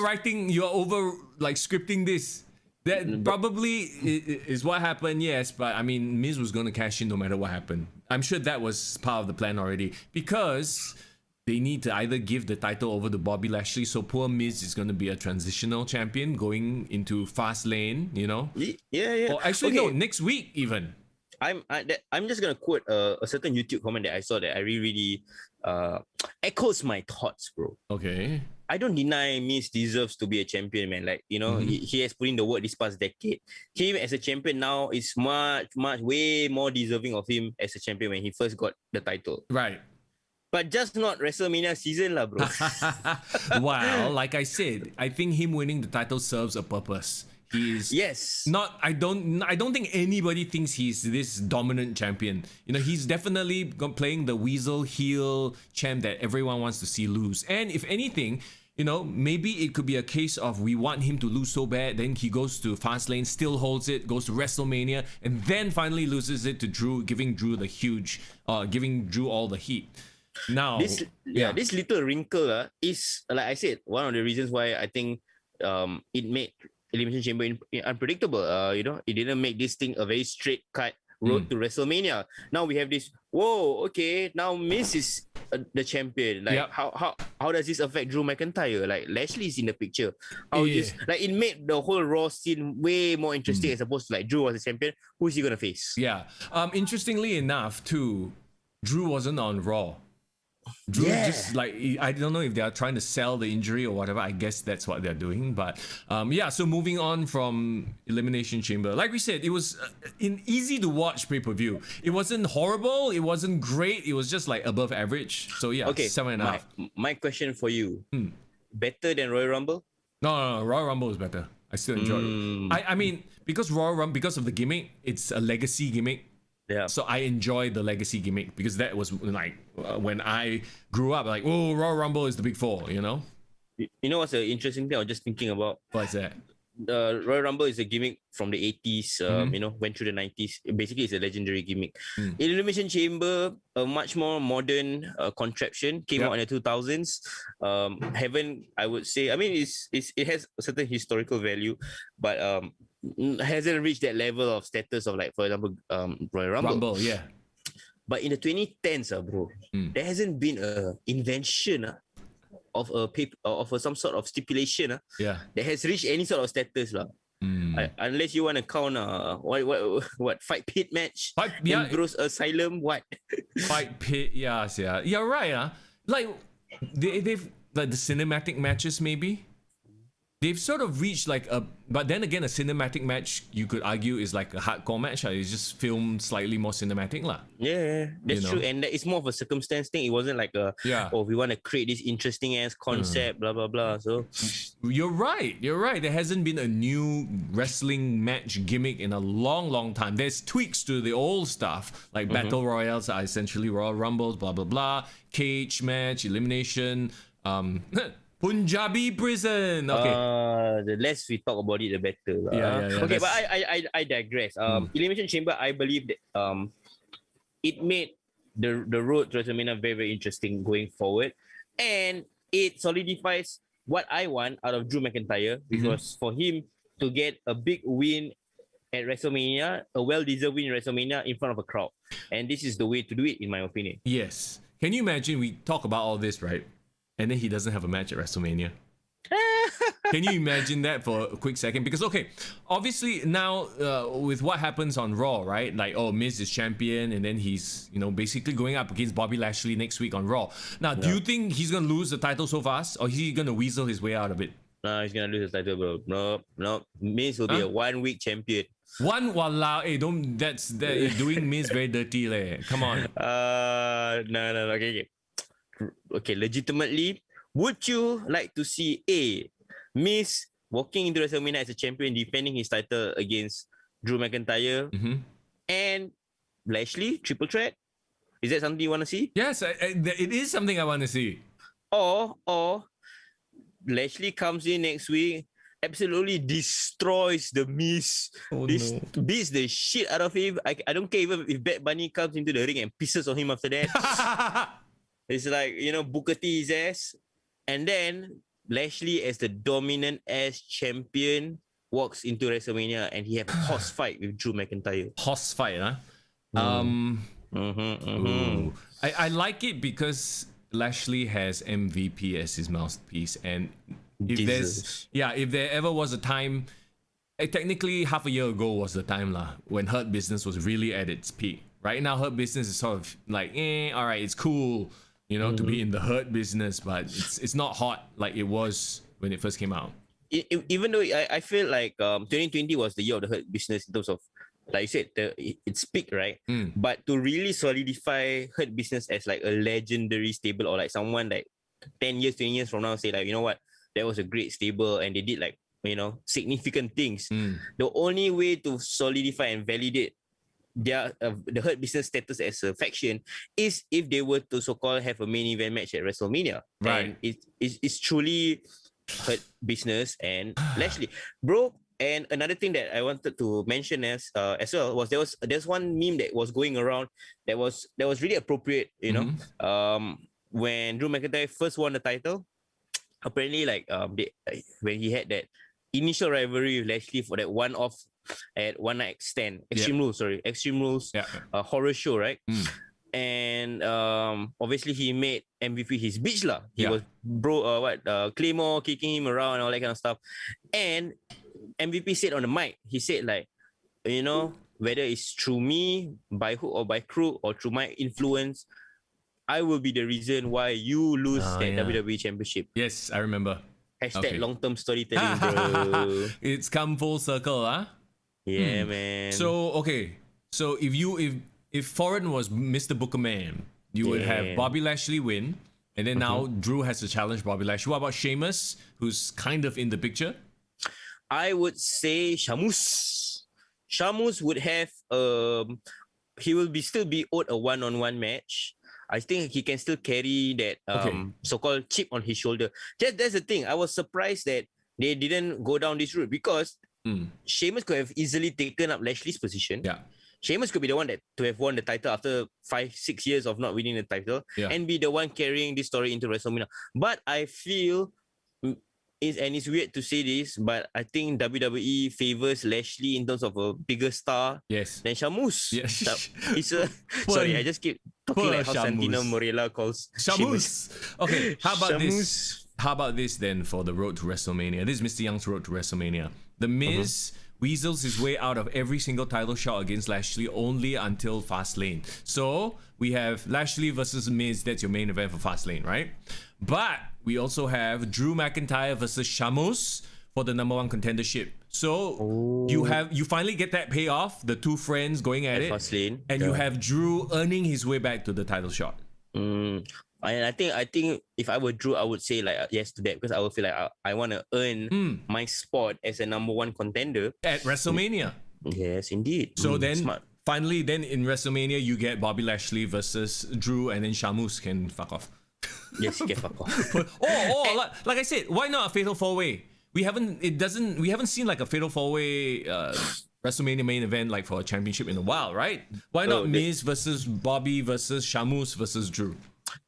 scripting this. That probably is what happened, yes, but I mean, Miz was gonna cash in no matter what happened. I'm sure that was part of the plan already, because they need to either give the title over to Bobby Lashley, so poor Miz is going to be a transitional champion going into Fastlane, Yeah. Or actually, no, next week even. I'm just gonna quote a certain YouTube comment that I saw that I really echoes my thoughts, bro. Okay. I don't deny Miz deserves to be a champion, man. Like, you know, he has put in the work this past decade. Him as a champion now is much, way more deserving of him as a champion when he first got the title. Right. But just not WrestleMania season lah, bro. Well, like I said, I think him winning the title serves a purpose. He's not. I don't think anybody thinks he's this dominant champion. You know, he's definitely playing the weasel heel champ that everyone wants to see lose. And if anything, you know, maybe it could be a case of we want him to lose so bad, then he goes to Fastlane, still holds it, goes to WrestleMania, and then finally loses it to Drew, giving Drew all the heat. Now, this little wrinkle is, like I said, one of the reasons why I think it made Elimination Chamber unpredictable. You know, it didn't make this thing a very straight cut road to WrestleMania. Now we have this. Whoa, okay. Now Miz is the champion. Like, how does this affect Drew McIntyre? Like, Lashley's in the picture. It made the whole Raw scene way more interesting as opposed to like Drew was the champion. Who's he gonna face? Yeah. Interestingly enough, too, Drew wasn't on Raw. Drew just like, I don't know if they are trying to sell the injury or whatever. I guess that's what they're doing. But so moving on from Elimination Chamber, like we said, it was an easy to watch pay-per-view. It wasn't horrible, it wasn't great, it was just like above average. So yeah, okay, 7.5. My question for you, better than Royal Rumble? No, Royal Rumble is better. I still enjoy it. I mean, because Royal Rumble, because of the gimmick, it's a legacy gimmick. Yeah. So I enjoy the legacy gimmick because that was like when I grew up, like, oh, Royal Rumble is the big four, you know? You know what's an interesting thing I was just thinking about? What's that? Royal Rumble is a gimmick from the 80s, you know, went through the 90s. Basically, it's a legendary gimmick. Elimination Chamber, a much more modern contraption, came out in the 2000s. I would say, I mean, it has a certain historical value, but hasn't reached that level of status of, like, for example, Royal Rumble. But in the 2010s, bro, there hasn't been an invention of some sort of stipulation that has reached any sort of status unless you want to count what fight pit match, Ambrose Asylum, what fight pit, you're right. Like they've like the cinematic matches, maybe they've sort of reached like but then again, a cinematic match you could argue is like a hardcore match. It's just filmed slightly more cinematic lah. Yeah, that's true. And it's more of a circumstance thing. It wasn't like we want to create this interesting ass concept, blah blah blah. So you're right. There hasn't been a new wrestling match gimmick in a long time. There's tweaks to the old stuff, like battle royals are essentially Royal Rumbles, blah blah blah, cage match, elimination, Punjabi prison. Okay. The less we talk about it, the better. Okay, but I digress. Elimination Chamber, I believe that it made the road to WrestleMania very, very interesting going forward, and it solidifies what I want out of Drew McIntyre, which was for him to get a big win at WrestleMania, a well-deserved win at WrestleMania in front of a crowd, and this is the way to do it, in my opinion. Yes. Can you imagine we talk about all this, right? And then he doesn't have a match at WrestleMania. Can you imagine that for a quick second? Because, okay, obviously now with what happens on Raw, right? Like, oh, Miz is champion, and then he's, you know, basically going up against Bobby Lashley next week on Raw. Now, do you think he's going to lose the title so fast, or is he going to weasel his way out of it? No, he's going to lose the title, bro. No. Miz will be a 1 week champion. Walao, you're doing Miz very dirty, leh. Come on. No. Okay, legitimately, would you like to see Miz walking into WrestleMania as a champion, defending his title against Drew McIntyre and Lashley, triple threat? Is that something you want to see? Yes, it is something I want to see. Or Lashley comes in next week, absolutely destroys the Miz, beats the shit out of him. I don't care even if Bad Bunny comes into the ring and pisses on him after that. It's like, you know, Booker T his ass. And then Lashley, as the dominant ass champion, walks into WrestleMania and he have a horse fight with Drew McIntyre. Horse fight, huh? I like it because Lashley has MVP as his mouthpiece, and if there ever was a time technically half a year ago was the time when Hurt Business was really at its peak. Right now, Hurt Business is sort of like, all right, it's cool, to be in the Hurt Business, but it's not hot like it was when it first came out. Even though I feel like 2020 was the year of the Hurt Business in terms of, like you said, it's peak, right? But to really solidify Hurt Business as like a legendary stable, or like someone like 10 years, 20 years from now say like, you know what, that was a great stable and they did like, significant things. The only way to solidify and validate their the Hurt Business status as a faction is if they were to so-called have a main event match at WrestleMania. Right. And it's truly Hurt Business and Lashley. Bro, and another thing that I wanted to mention as well was there's one meme that was going around that was really appropriate, when Drew McIntyre first won the title. Apparently, when he had that initial rivalry with Lashley for that one-off at One Night Stand, Extreme Rules, horror show, right? And obviously he made MVP his bitch lah. He was Claymore kicking him around and all that kind of stuff. And MVP said on the mic, he said like, whether it's through me, by hook or by crook, or through my influence, I will be the reason why you lose that WWE Championship. Yes, I remember. Hashtag long-term storytelling, bro. It's come full circle, huh? Yeah, man. So if Foreign was Mr. Booker Man, you would have Bobby Lashley win, and then now Drew has to challenge Bobby Lashley. What about Sheamus, who's kind of in the picture? I would say Sheamus. Sheamus would have he will still be owed a one-on-one match. I think he can still carry that so-called chip on his shoulder. That's the thing. I was surprised that they didn't go down this route because Sheamus could have easily taken up Lashley's position. Yeah. Sheamus could be the one to have won the title after 5-6 years of not winning the title and be the one carrying this story into WrestleMania. But I feel, and it's weird to say this, but I think WWE favors Lashley in terms of a bigger star than Sheamus. Yes. Sorry, I just keep talking like how Sheamus. Santino Morella calls Sheamus. Okay, how about this? How about this then for the road to WrestleMania? This is Mr. Young's road to WrestleMania. The Miz weasels his way out of every single title shot against Lashley only until Fastlane. So we have Lashley versus Miz. That's your main event for Fastlane, right? But we also have Drew McIntyre versus Sheamus for the number one contendership. So you finally get that payoff, the two friends going at it, Fastlane. and you have Drew earning his way back to the title shot. And I think if I were Drew, I would say like yes to that because I would feel like I want to earn my spot as a number one contender at WrestleMania. Yes, indeed. So then smart. Finally in WrestleMania you get Bobby Lashley versus Drew, and then Sheamus can fuck off. Yes, get fuck off. Like I said, why not a fatal four-way? We haven't seen like a fatal four-way WrestleMania main event like for a championship in a while, right? Why not Miz versus Bobby versus Sheamus versus Drew?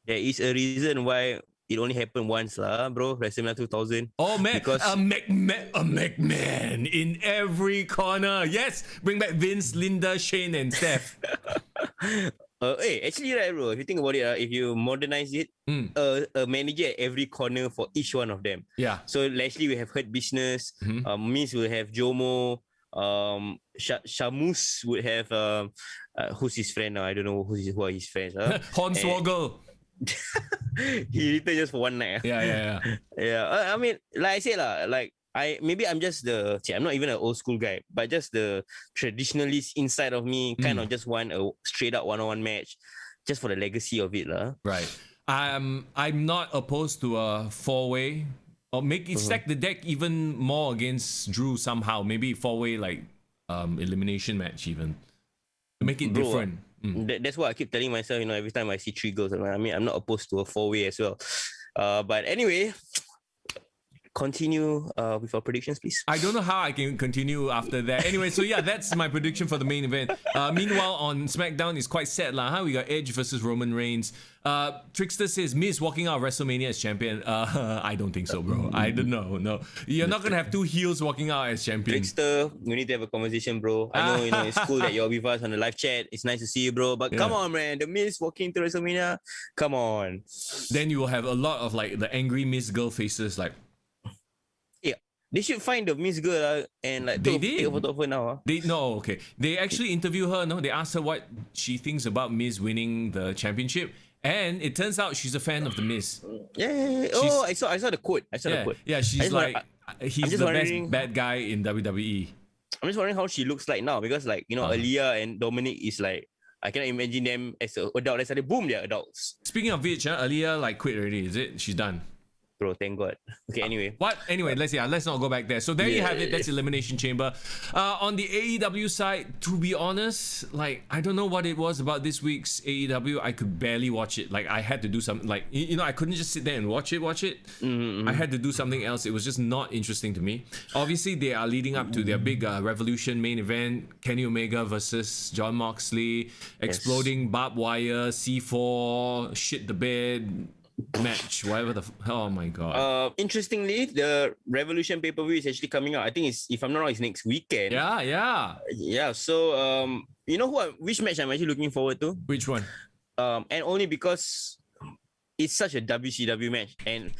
There is a reason why it only happened once lah, bro. WrestleMania 2000. Oh man, because a McMahon in every corner. Yes, bring back Vince, Linda, Shane, and Steph. Actually, right, bro. If you think about it, if you modernize it, a manager at every corner for each one of them. Yeah. So Lashley will have Hurt Business. Miz will have Jomo. Sheamus would have who's his friend now? I don't know who are his friends. Hornswoggle. He returned just for one night. Yeah. I mean, like I said like I'm just I'm not even an old school guy, but just the traditionalist inside of me kind of just want a straight up one-on-one match just for the legacy of it lah. Right. I'm not opposed to a four-way or make it stack the deck even more against Drew somehow. Maybe four-way like elimination match even to make it different. That's what I keep telling myself, every time I see three girls. I mean, I'm not opposed to a four-way as well. But anyway, continue with our predictions, please. I don't know how I can continue after that. Anyway, so yeah, that's my prediction for the main event. Meanwhile, on SmackDown, it's quite sad lah. We got Edge versus Roman Reigns. Trickster says Miz walking out of WrestleMania as champion. I don't think so, bro. I don't know. No, you're not gonna have two heels walking out as champion. Trickster, we need to have a conversation, bro. I know, it's cool that you're with us on the live chat. It's nice to see you, bro. But come on, man, the Miz walking to WrestleMania. Come on. Then you will have a lot of like the angry Miz girl faces, like. They should find the Miss girl and like They take a did. photo of her now. They actually interview her. No, they asked her what she thinks about Miz winning the championship, and it turns out she's a fan of the Miz. Yeah. Oh, I saw the quote. The quote. Yeah, I she's just like, he's just the wondering- best bad guy in WWE. I'm just wondering how she looks like now because like Aaliyah and Dominic is like I cannot imagine them as an adult. Like suddenly, boom, they're adults. Speaking of which, Aaliyah like quit already. Is it? She's done. Bro, thank God. Okay, anyway. What? Anyway, let's not go back there. So there you have it. That's Elimination Chamber. On the AEW side, to be honest, like I don't know what it was about this week's AEW. I could barely watch it. Like I had to do something. Like I couldn't just sit there and watch it. I had to do something else. It was just not interesting to me. Obviously, they are leading up to their big Revolution main event: Kenny Omega versus Jon Moxley, exploding barbed wire, C4, shit the bed match, whatever oh my god. Interestingly, the Revolution pay-per-view is actually coming out. I think if I'm not wrong, it's next weekend. Yeah. So you know which match I'm actually looking forward to? Which one? And only because it's such a WCW match, and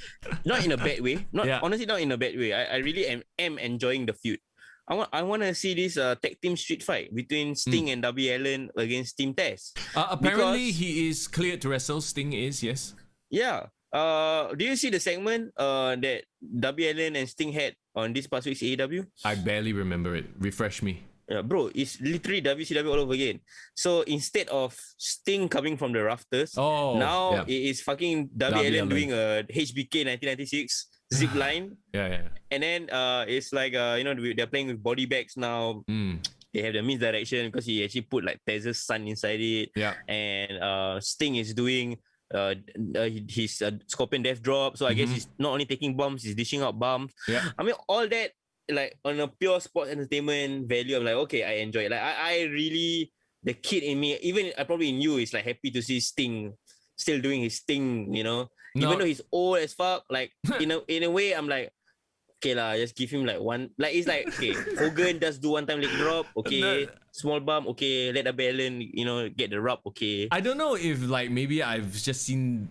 not in a bad way. Honestly, not in a bad way. I really am enjoying the feud. I want to see this tag team street fight between Sting and Darby Allin against Team Taz. Apparently, he is cleared to wrestle. Sting is, yes. Yeah. Do you see the segment that Darby Allin and Sting had on this past week's AEW? I barely remember it. Refresh me. Yeah, bro, it's literally WCW all over again. So instead of Sting coming from the rafters, it is fucking Darby Allin doing a HBK 1996 zip line. Yeah. And then it's like they're playing with body bags now. They have the misdirection because he actually put like Tez's son inside it. Yeah. And Sting is doing his Scorpion Death Drop. So I guess he's not only taking bombs, he's dishing out bombs. Yeah. I mean, all that, like on a pure sports entertainment value, I'm like, okay, I enjoy it. Like I really, the kid in me, even probably in you, is like happy to see Sting still doing his thing, even though he's old as fuck. Like in a way, I'm like, okay lah, just give him like one. Like it's like, okay, Hogan does do one time leg drop, okay, small bump, okay, let Darby Allin, get the rub, okay. I don't know if like maybe I've just seen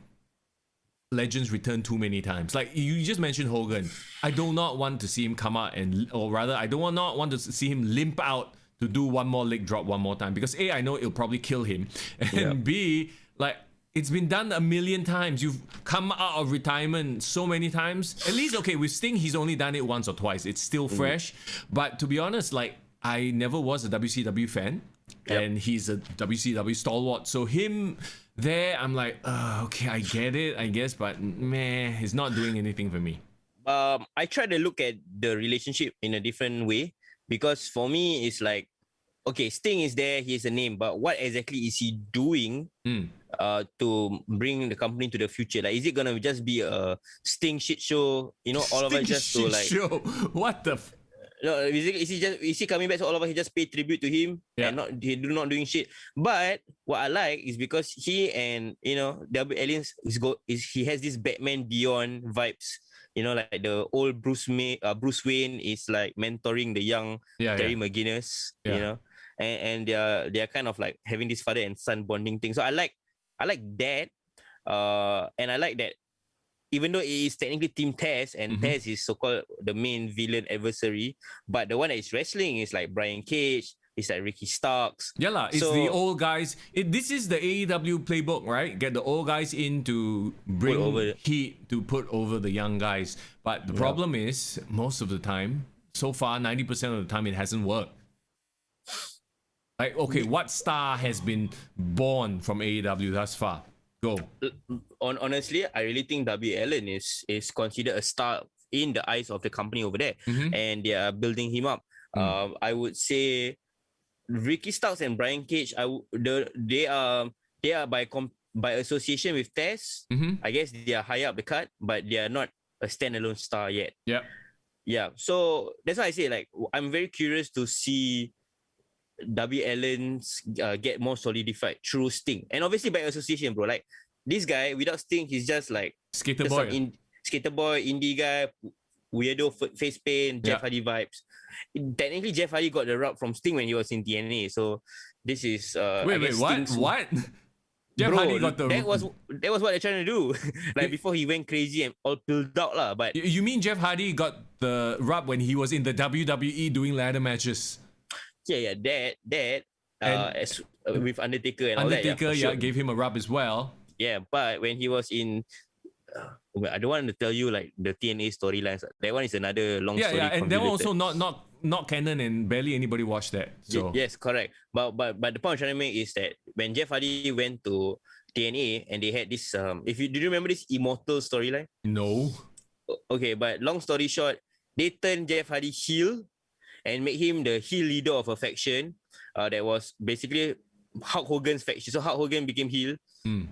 Legends return too many times. Like you just mentioned Hogan. I do not want to see him come out or rather, I don't not want to see him limp out to do one more leg drop one more time because A, I know it'll probably kill him, and B, like it's been done a million times. You've come out of retirement so many times. At least, okay, with Sting, he's only done it once or twice. It's still fresh. But to be honest, like I never was a WCW fan, and he's a WCW stalwart. So him there, I'm like, okay, I get it, I guess, but meh, he's not doing anything for me. I try to look at the relationship in a different way because for me, it's like, okay, Sting is there, he is a name, but what exactly is he doing to bring the company to the future? Like, is it gonna just be a Sting shit show? All of us just to like show. What the? No, is he coming back? So all of us he just pay tribute to him and not doing shit. But what I like is because he and Darby Allin he has this Batman Beyond vibes. Like the old Bruce Wayne is like mentoring the young Terry McGinnis. And they're kind of like having this father and son bonding thing. So I like that, and I like that. Even though it is technically Team Taz and Taz is so-called the main villain adversary, but the one that is wrestling is like Brian Cage, it's like Ricky Starks. Yeah lah, it's the old guys. This is the AEW playbook, right? Get the old guys in to bring heat to put over the young guys. But the problem is, most of the time, so far, 90% of the time, it hasn't worked. Like, okay, what star has been born from AEW thus far? Go. Honestly, I really think Darby Allin is considered a star in the eyes of the company over there, and they are building him up. I would say Ricky Starks and Brian Cage. They are by association with Taz. I guess they are high up the card, but they are not a standalone star yet. Yeah. So that's why I say like I'm very curious to see Darby Allin's get more solidified through Sting, and obviously by association, bro. Like this guy without Sting, he's just like skater boy, indie guy, weirdo face paint, Jeff Hardy vibes. Technically, Jeff Hardy got the rub from Sting when he was in TNA. So this is wait, what? Sting's... What? Jeff Bro, Hardy got the. that was what they're trying to do. Like before he went crazy and all pilled out lah. But You mean Jeff Hardy got the rub when he was in the WWE doing ladder matches? yeah, that And- as with Undertaker and all that. Undertaker, Yeah, for sure. gave him a rub as well. Yeah, but when he was in, I don't want to tell you like the TNA storylines. That one is another long story. Yeah, and that one convoluted. also not canon, and barely anybody watched that. So Yes, correct. But the point I'm trying to make is that when Jeff Hardy went to TNA and they had this do you remember this Immortal storyline? no. Okay, but long story short, they turned Jeff Hardy heel and made him the heel leader of a faction that was basically Hulk Hogan's faction. So Hulk Hogan became heel. And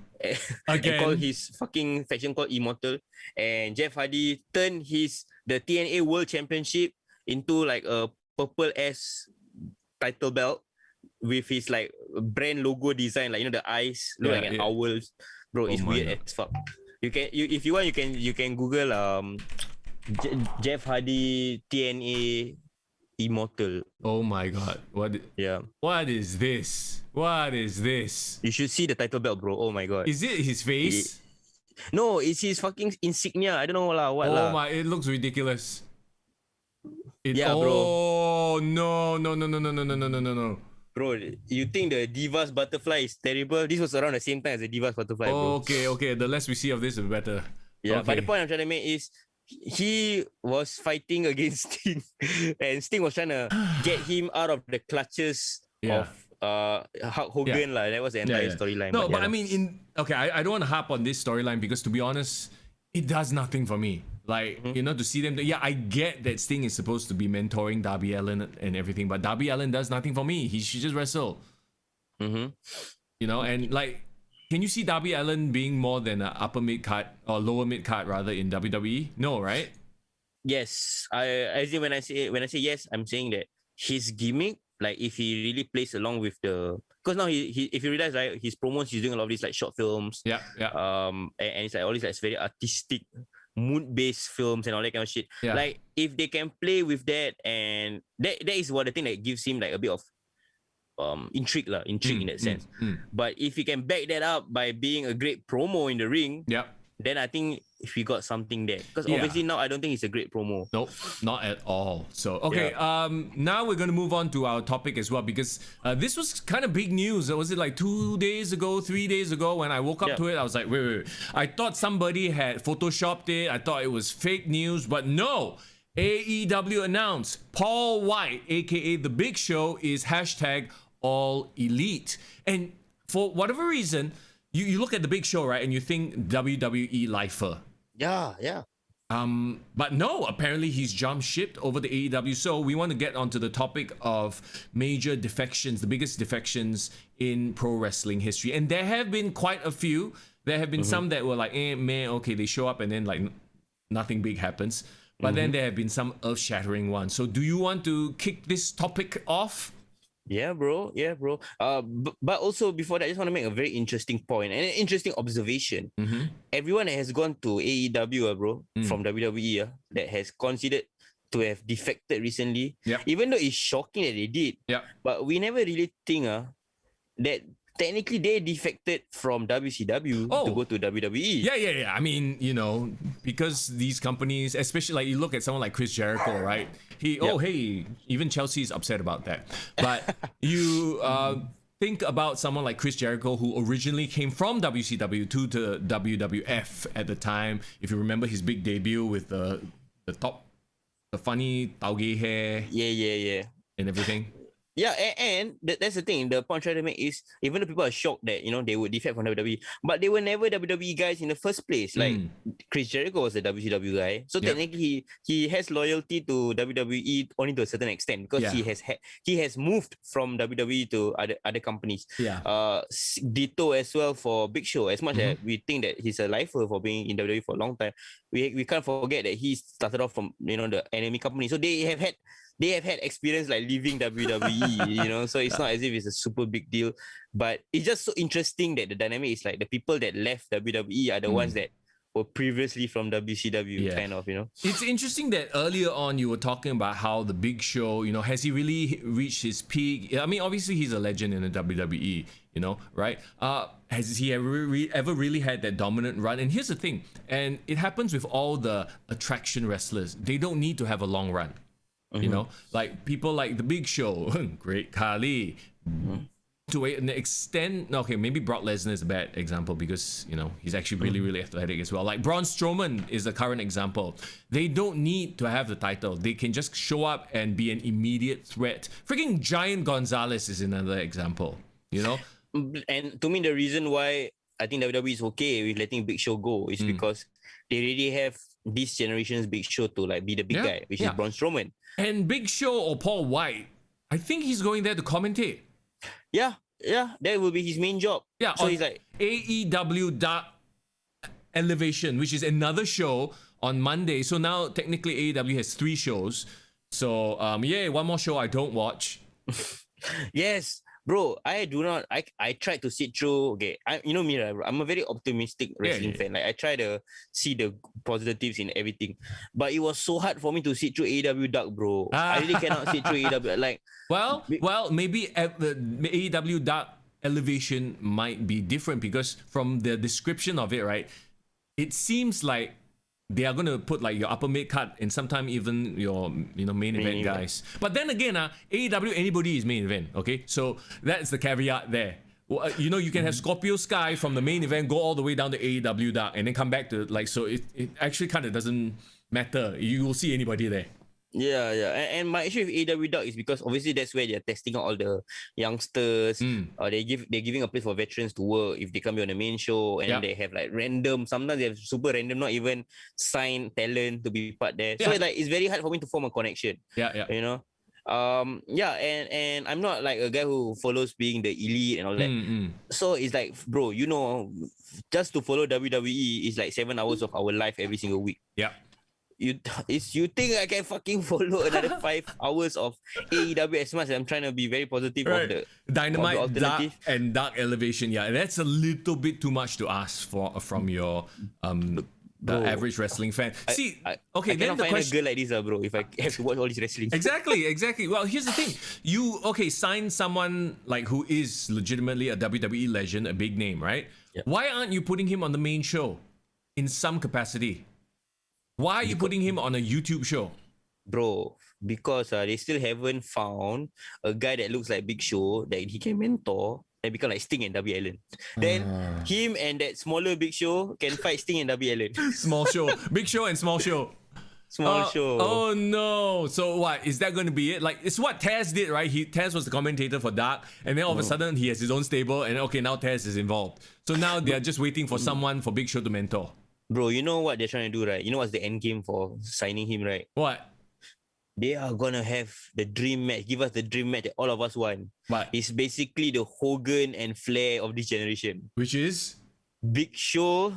Again. called his fucking faction called Immortal. And Jeff Hardy turned the TNA World Championship into like a purple S title belt with his like brand logo design, like the eyes look like an owl. Bro, it's my weird God. as fuck. If you want you can Google Jeff Hardy TNA Immortal. Oh my God! Yeah, What is this? What is this? you should see the title belt, bro. Oh my god. Is it his face? No, it's his fucking insignia. I don't know lah. What lah? Oh my! It looks ridiculous. Yeah, bro. Oh no! Bro, you think the Divas Butterfly is terrible? This was around the same time as the Divas Butterfly, bro. Okay. The less we see of this, the better. Yeah, but Okay. the point I'm trying to make is he was fighting against Sting and Sting was trying to get him out of the clutches Yeah. of Hulk Hogan lah. That was the entire storyline. No, but yeah I mean, I don't want to harp on this storyline because to be honest, it does nothing for me. Like, to see them. Yeah, I get that Sting is supposed to be mentoring Darby Allin and everything, but Darby Allin does nothing for me. He should just wrestle. And like, can you see Darby Allin being more than an upper mid card or lower mid card rather in WWE? No, right? Yes, as in when I say yes, I'm saying that his gimmick, like if he really plays along with because now he if you realize, right, his promos, he's doing a lot of these like short films. Yeah. And it's like all these like very artistic mood-based films and all that kind of shit. Yeah. Like if they can play with that, and that is what the thing that gives him like a bit of intrigue in that sense. But if he can back that up by being a great promo in the ring, then I think we got something there. Because obviously now I don't think it's a great promo. Nope, not at all. So, okay, now we're going to move on to our topic as well because this was kind of big news. Was it like 3 days ago when I woke up to it? I was like, wait. I thought somebody had photoshopped it. I thought it was fake news, but no. AEW announced Paul Wight, aka The Big Show, is hashtag All Elite. And for whatever reason, you look at The Big Show, right, and you think WWE lifer. Yeah. But no, apparently he's jumped ship over to AEW. So we want to get onto the topic of major defections, the biggest defections in pro wrestling history. And there have been quite a few. There have been some that were like, man, okay, they show up and then like nothing big happens. But then there have been some earth-shattering ones. So do you want to kick this topic off? Yeah, bro. But also before that, I just want to make a very interesting point and an interesting observation. Everyone that has gone to AEW, bro, from WWE, that has considered to have defected recently, even though it's shocking that they did, but we never really think that technically they defected from WCW to go to WWE. Yeah. I mean, because these companies, especially like you look at someone like Chris Jericho, right? Hey, even Chelsea is upset about that. But you think about someone like Chris Jericho, who originally came from WCW to WWF at the time. If you remember his big debut with the funny tauge hair, and everything. Yeah, and that's the thing. The point I'm trying to make is, even though people are shocked that they would defect from WWE, but they were never WWE guys in the first place. Like Chris Jericho was a WCW guy, so technically he has loyalty to WWE only to a certain extent because he has moved from WWE to other companies. Ditto as well for Big Show. As much as we think that he's a lifer for being in WWE for a long time, we can't forget that he started off from the enemy company. So they have had experience like leaving WWE, so it's not as if it's a super big deal. But it's just so interesting that the dynamic is like the people that left WWE are the ones that were previously from WCW, kind of, you know. It's interesting that earlier on you were talking about how the Big Show, you know, has he really reached his peak? I mean, obviously he's a legend in the WWE, you know, right? Has he ever really had that dominant run? And here's the thing, and it happens with all the attraction wrestlers. They don't need to have a long run, you know, like people like the Big Show, Great Khali. To an extent, okay, maybe Brock Lesnar is a bad example because, you know, he's actually really athletic as well. Like Braun Strowman is the current example. They don't need to have the title. They can just show up and be an immediate threat. Freaking Giant Gonzalez is another example, you know? And to me, the reason why I think WWE is okay with letting Big Show go is because they really have this generation's Big Show to like be the big guy, which is Braun Strowman. And Big Show or Paul Wight, I think he's going there to commentate. Yeah, that will be his main job. Yeah, so he's like AEW Dark Elevation, which is another show on Monday. So now technically AEW has 3 shows. So one more show I don't watch. Yes, bro. I tried to sit through. Okay, you know me, right? I'm a very optimistic wrestling fan. Like I try to see the positives in everything, but it was so hard for me to sit through AEW Dark, bro. I really cannot sit through AEW. Like, well, maybe the AEW Dark Elevation might be different because from the description of it, right, it seems like they are going to put like your upper mid card and sometimes even your main event guys. But then again, AEW anybody is main event. Okay, so that's the caveat there. Well, you can have Scorpio Sky from the main event go all the way down to AEW Dark and then come back to like, so it actually kind of doesn't matter. You will see anybody there. Yeah. And my issue with AEW Dark is because obviously that's where they're testing out all the youngsters. They're giving a place for veterans to work if they come on the main show, and they have like random. Sometimes they have super random, not even signed talent to be part there. So like it's very hard for me to form a connection. Yeah. You know. And I'm not like a guy who follows being the elite and all that. So it's like, bro, just to follow WWE is like 7 hours of our life every single week. Yeah. You think I can fucking follow another 5 hours of AEW as much as I'm trying to be very positive of the Dynamite, of the Dark, alternative? and Dark Elevation? Yeah, that's a little bit too much to ask from your the average wrestling fan. I then cannot the find question. a girl like this, bro. If I have to watch all this wrestling, Exactly. Well, here's the thing. You sign someone like who is legitimately a WWE legend, a big name, right? Yeah. Why aren't you putting him on the main show in some capacity? Why are you putting him on a YouTube show? bro, because they still haven't found a guy that looks like Big Show that he can mentor and become like Sting and Darby Allin. Then him and that smaller Big Show can fight Sting and Darby Allin. Small show. Big Show and small show. Small show. Oh no. So what? Is that going to be it? Like, it's what Taz did, right? Taz was the commentator for Dark, and then all of a sudden he has his own stable, and okay, now Taz is involved. So now they're just waiting for someone for Big Show to mentor. Bro, you know what they're trying to do, right? You know what's the end game for signing him, right? What? They are gonna have the dream match. Give us the dream match that all of us want. What? It's basically the Hogan and Flair of this generation. Which is? Big Show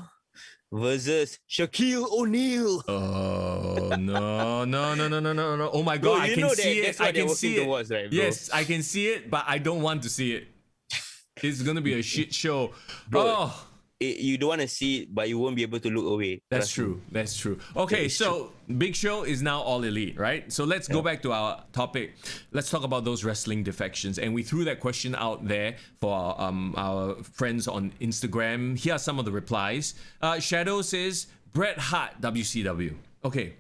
versus Shaquille O'Neal. Oh no. Oh my god, Bro, I you can know see that's it. what I they're can working see it. towards, right, bro? Yes, I can see it, but I don't want to see it. It's gonna be a shit show. Bro, Oh. You don't want to see it, but you won't be able to look away. That's Trust me. true. That's true. Okay, so Big Show is now All Elite, right? So let's go back to our topic. Let's talk about those wrestling defections. And we threw that question out there for our friends on Instagram. Here are some of the replies. Shadow says, Bret Hart, WCW. Okay.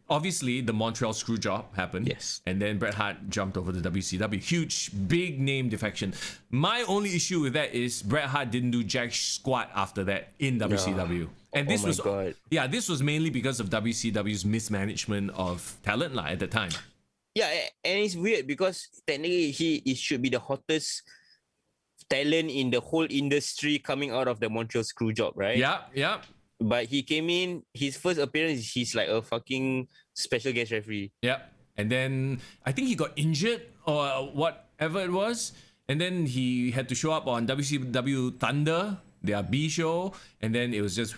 Obviously, the Montreal Screwjob happened. Yes. And then Bret Hart jumped over to WCW. Huge, big name defection. My only issue with that is Bret Hart didn't do jack squat after that in WCW. And this was God. Yeah, this was mainly because of WCW's mismanagement of talent at the time. Yeah, and it's weird because technically he should be the hottest talent in the whole industry coming out of the Montreal Screwjob, right? Yeah. But he came in, his first appearance, he's like a fucking special guest referee. Yeah. And then I think he got injured or whatever it was. And then he had to show up on WCW Thunder, their B show. And then it was just...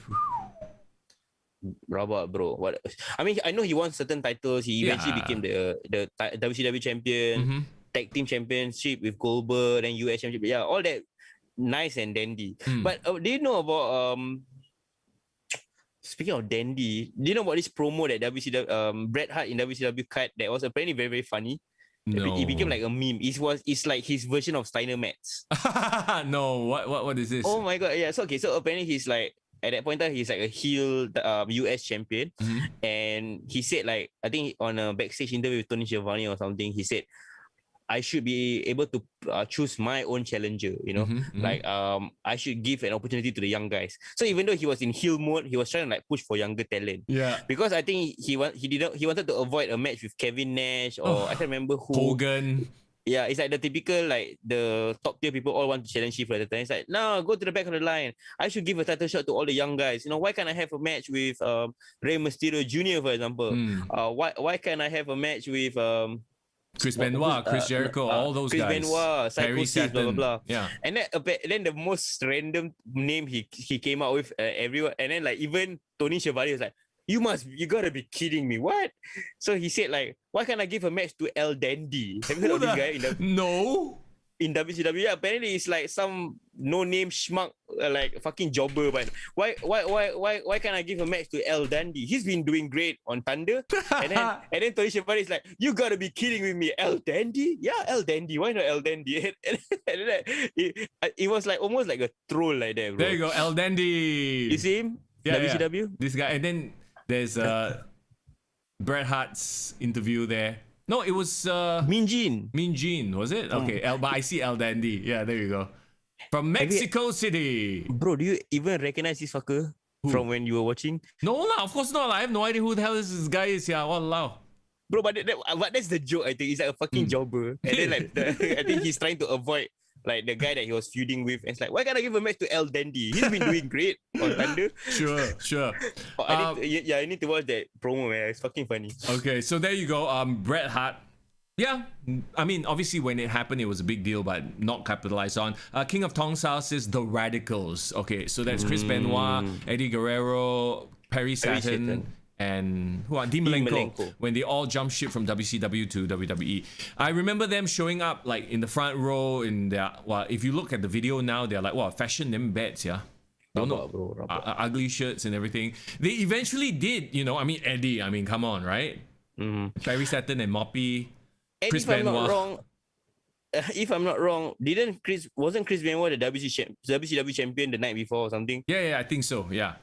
Rabak, bro. What? I mean, I know he won certain titles. He eventually became the WCW champion, tag team championship with Goldberg, and US championship. Yeah, all that nice and dandy. But do you know about speaking of dandy, do you know about this promo that Bret Hart in WCW cut that was apparently very, very funny? No. It became like a meme. It's like his version of Steiner Mats. No, what is this? Oh my god, yeah. So apparently he's like at that point in time he's like a heel US champion, and he said like I think on a backstage interview with Tony Schiavone or something, he said I should be able to choose my own challenger, you know, like I should give an opportunity to the young guys. So even though he was in heel mode, he was trying to like push for younger talent. Yeah. Because I think he wanted to avoid a match with Kevin Nash or I can't remember who. Hogan. Yeah, it's like the typical like the top tier people all want to challenge you for the time. It's like, no, go to the back of the line. I should give a title shot to all the young guys. You know, why can't I have a match with Rey Mysterio Jr. for example? Why can't I have a match with Chris Benoit, Chris Jericho, all those Chris guys. Benoit, Psychosis, blah blah blah. Yeah. And then the most random name he came out with everyone, and then like even Tony Schiavone was like, you gotta be kidding me. What? So he said like, why can't I give a match to El Dandy? Have you heard of this guy No. in WCW? Yeah, apparently it's like some no-name schmuck, like fucking jobber. But why can't I give a match to El Dandy? He's been doing great on Thunder. and then Tony Schiavone is like, you gotta be kidding with me, El Dandy? Yeah, El Dandy. Why not El Dandy? And then it was like almost like a troll like that, bro. There you go, El Dandy. You see him? WCW? Yeah. This guy, and then there's Bret Hart's interview there. No, it was Mean Gene. Mean Gene, was it? Okay, but I see El Dandy. Yeah, there you go. From Mexico City. Bro, do you even recognize this fucker from when you were watching? No lah, of course not. I have no idea who the hell this guy is. Yeah, walao. Bro, but that's the joke. I think he's like a fucking jobber, and then like I think he's trying to avoid like the guy that he was feuding with. And it's like, why can't I give a match to El Dandy? He's been doing great on Thunder. Sure. I need to watch that promo, man. It's fucking funny. Okay, so there you go. Bret Hart. Yeah, I mean, obviously when it happened, it was a big deal, but not capitalized on. King of Tong Sao says the Radicals. Okay, so that's Chris Benoit, Eddie Guerrero, Perry Saturn, and Dean Malenko, when they all jumped ship from WCW to WWE. I remember them showing up like in the front row in their, if you look at the video now, they're like, fashion them bets, yeah. Ugly shirts and everything. They eventually did, Eddie, come on, right? Perry Saturn and Moppy. And Chris Benoit. If I'm not wrong, wasn't Chris Benoit the WCW champion the night before or something? Yeah, I think so, yeah.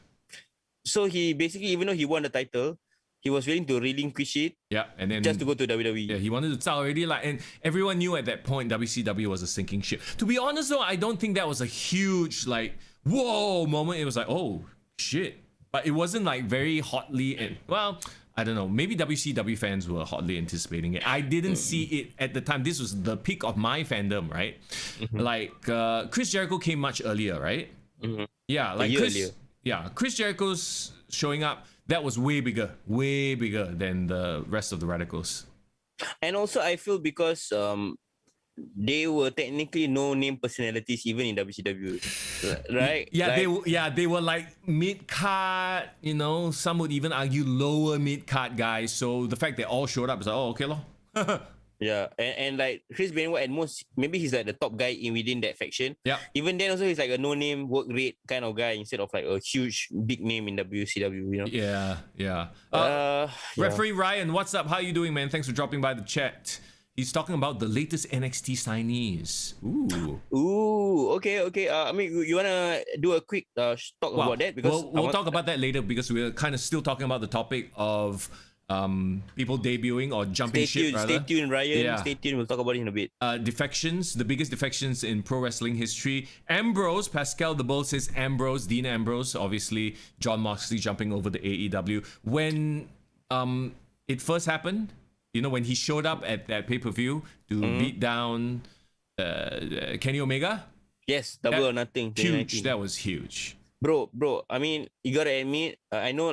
So he basically, even though he won the title, he was willing to relinquish it. Yeah, and then just to go to WWE. Yeah, he wanted to already and everyone knew at that point WCW was a sinking ship. To be honest though, I don't think that was a huge whoa moment. It was like, oh shit. But it wasn't like very hotly I don't know. Maybe WCW fans were hotly anticipating it. I didn't see it at the time. This was the peak of my fandom, right? Chris Jericho came much earlier, right? Yeah, like earlier. Yeah, Chris Jericho's showing up. That was way bigger than the rest of the Radicals. And also, I feel because they were technically no-name personalities even in WCW, right? Yeah, they were like mid-card, some would even argue lower mid-card guys. So the fact they all showed up is like, oh, okay lor. Yeah, and like Chris Benoit at most, maybe he's like the top guy within that faction. Yeah. Even then also he's like a no-name work rate kind of guy instead of like a huge big name in WCW, Yeah. Referee Ryan, what's up? How you doing, man? Thanks for dropping by the chat. He's talking about the latest NXT signees. Ooh. Okay. You wanna do a quick talk about that because we'll talk about that later because we're kind of still talking about the topic of people debuting or jumping ship. Stay tuned, Ryan. Yeah. Stay tuned. We'll talk about it in a bit. Defections, the biggest defections in pro wrestling history. Ambrose, Pascal the Bull says Ambrose, Dean Ambrose, obviously John Moxley jumping over to AEW. When it first happened, when he showed up at that pay-per-view to beat down Kenny Omega. Yes, Double or Nothing. Huge. That was huge. Bro, I mean, you gotta admit, I know,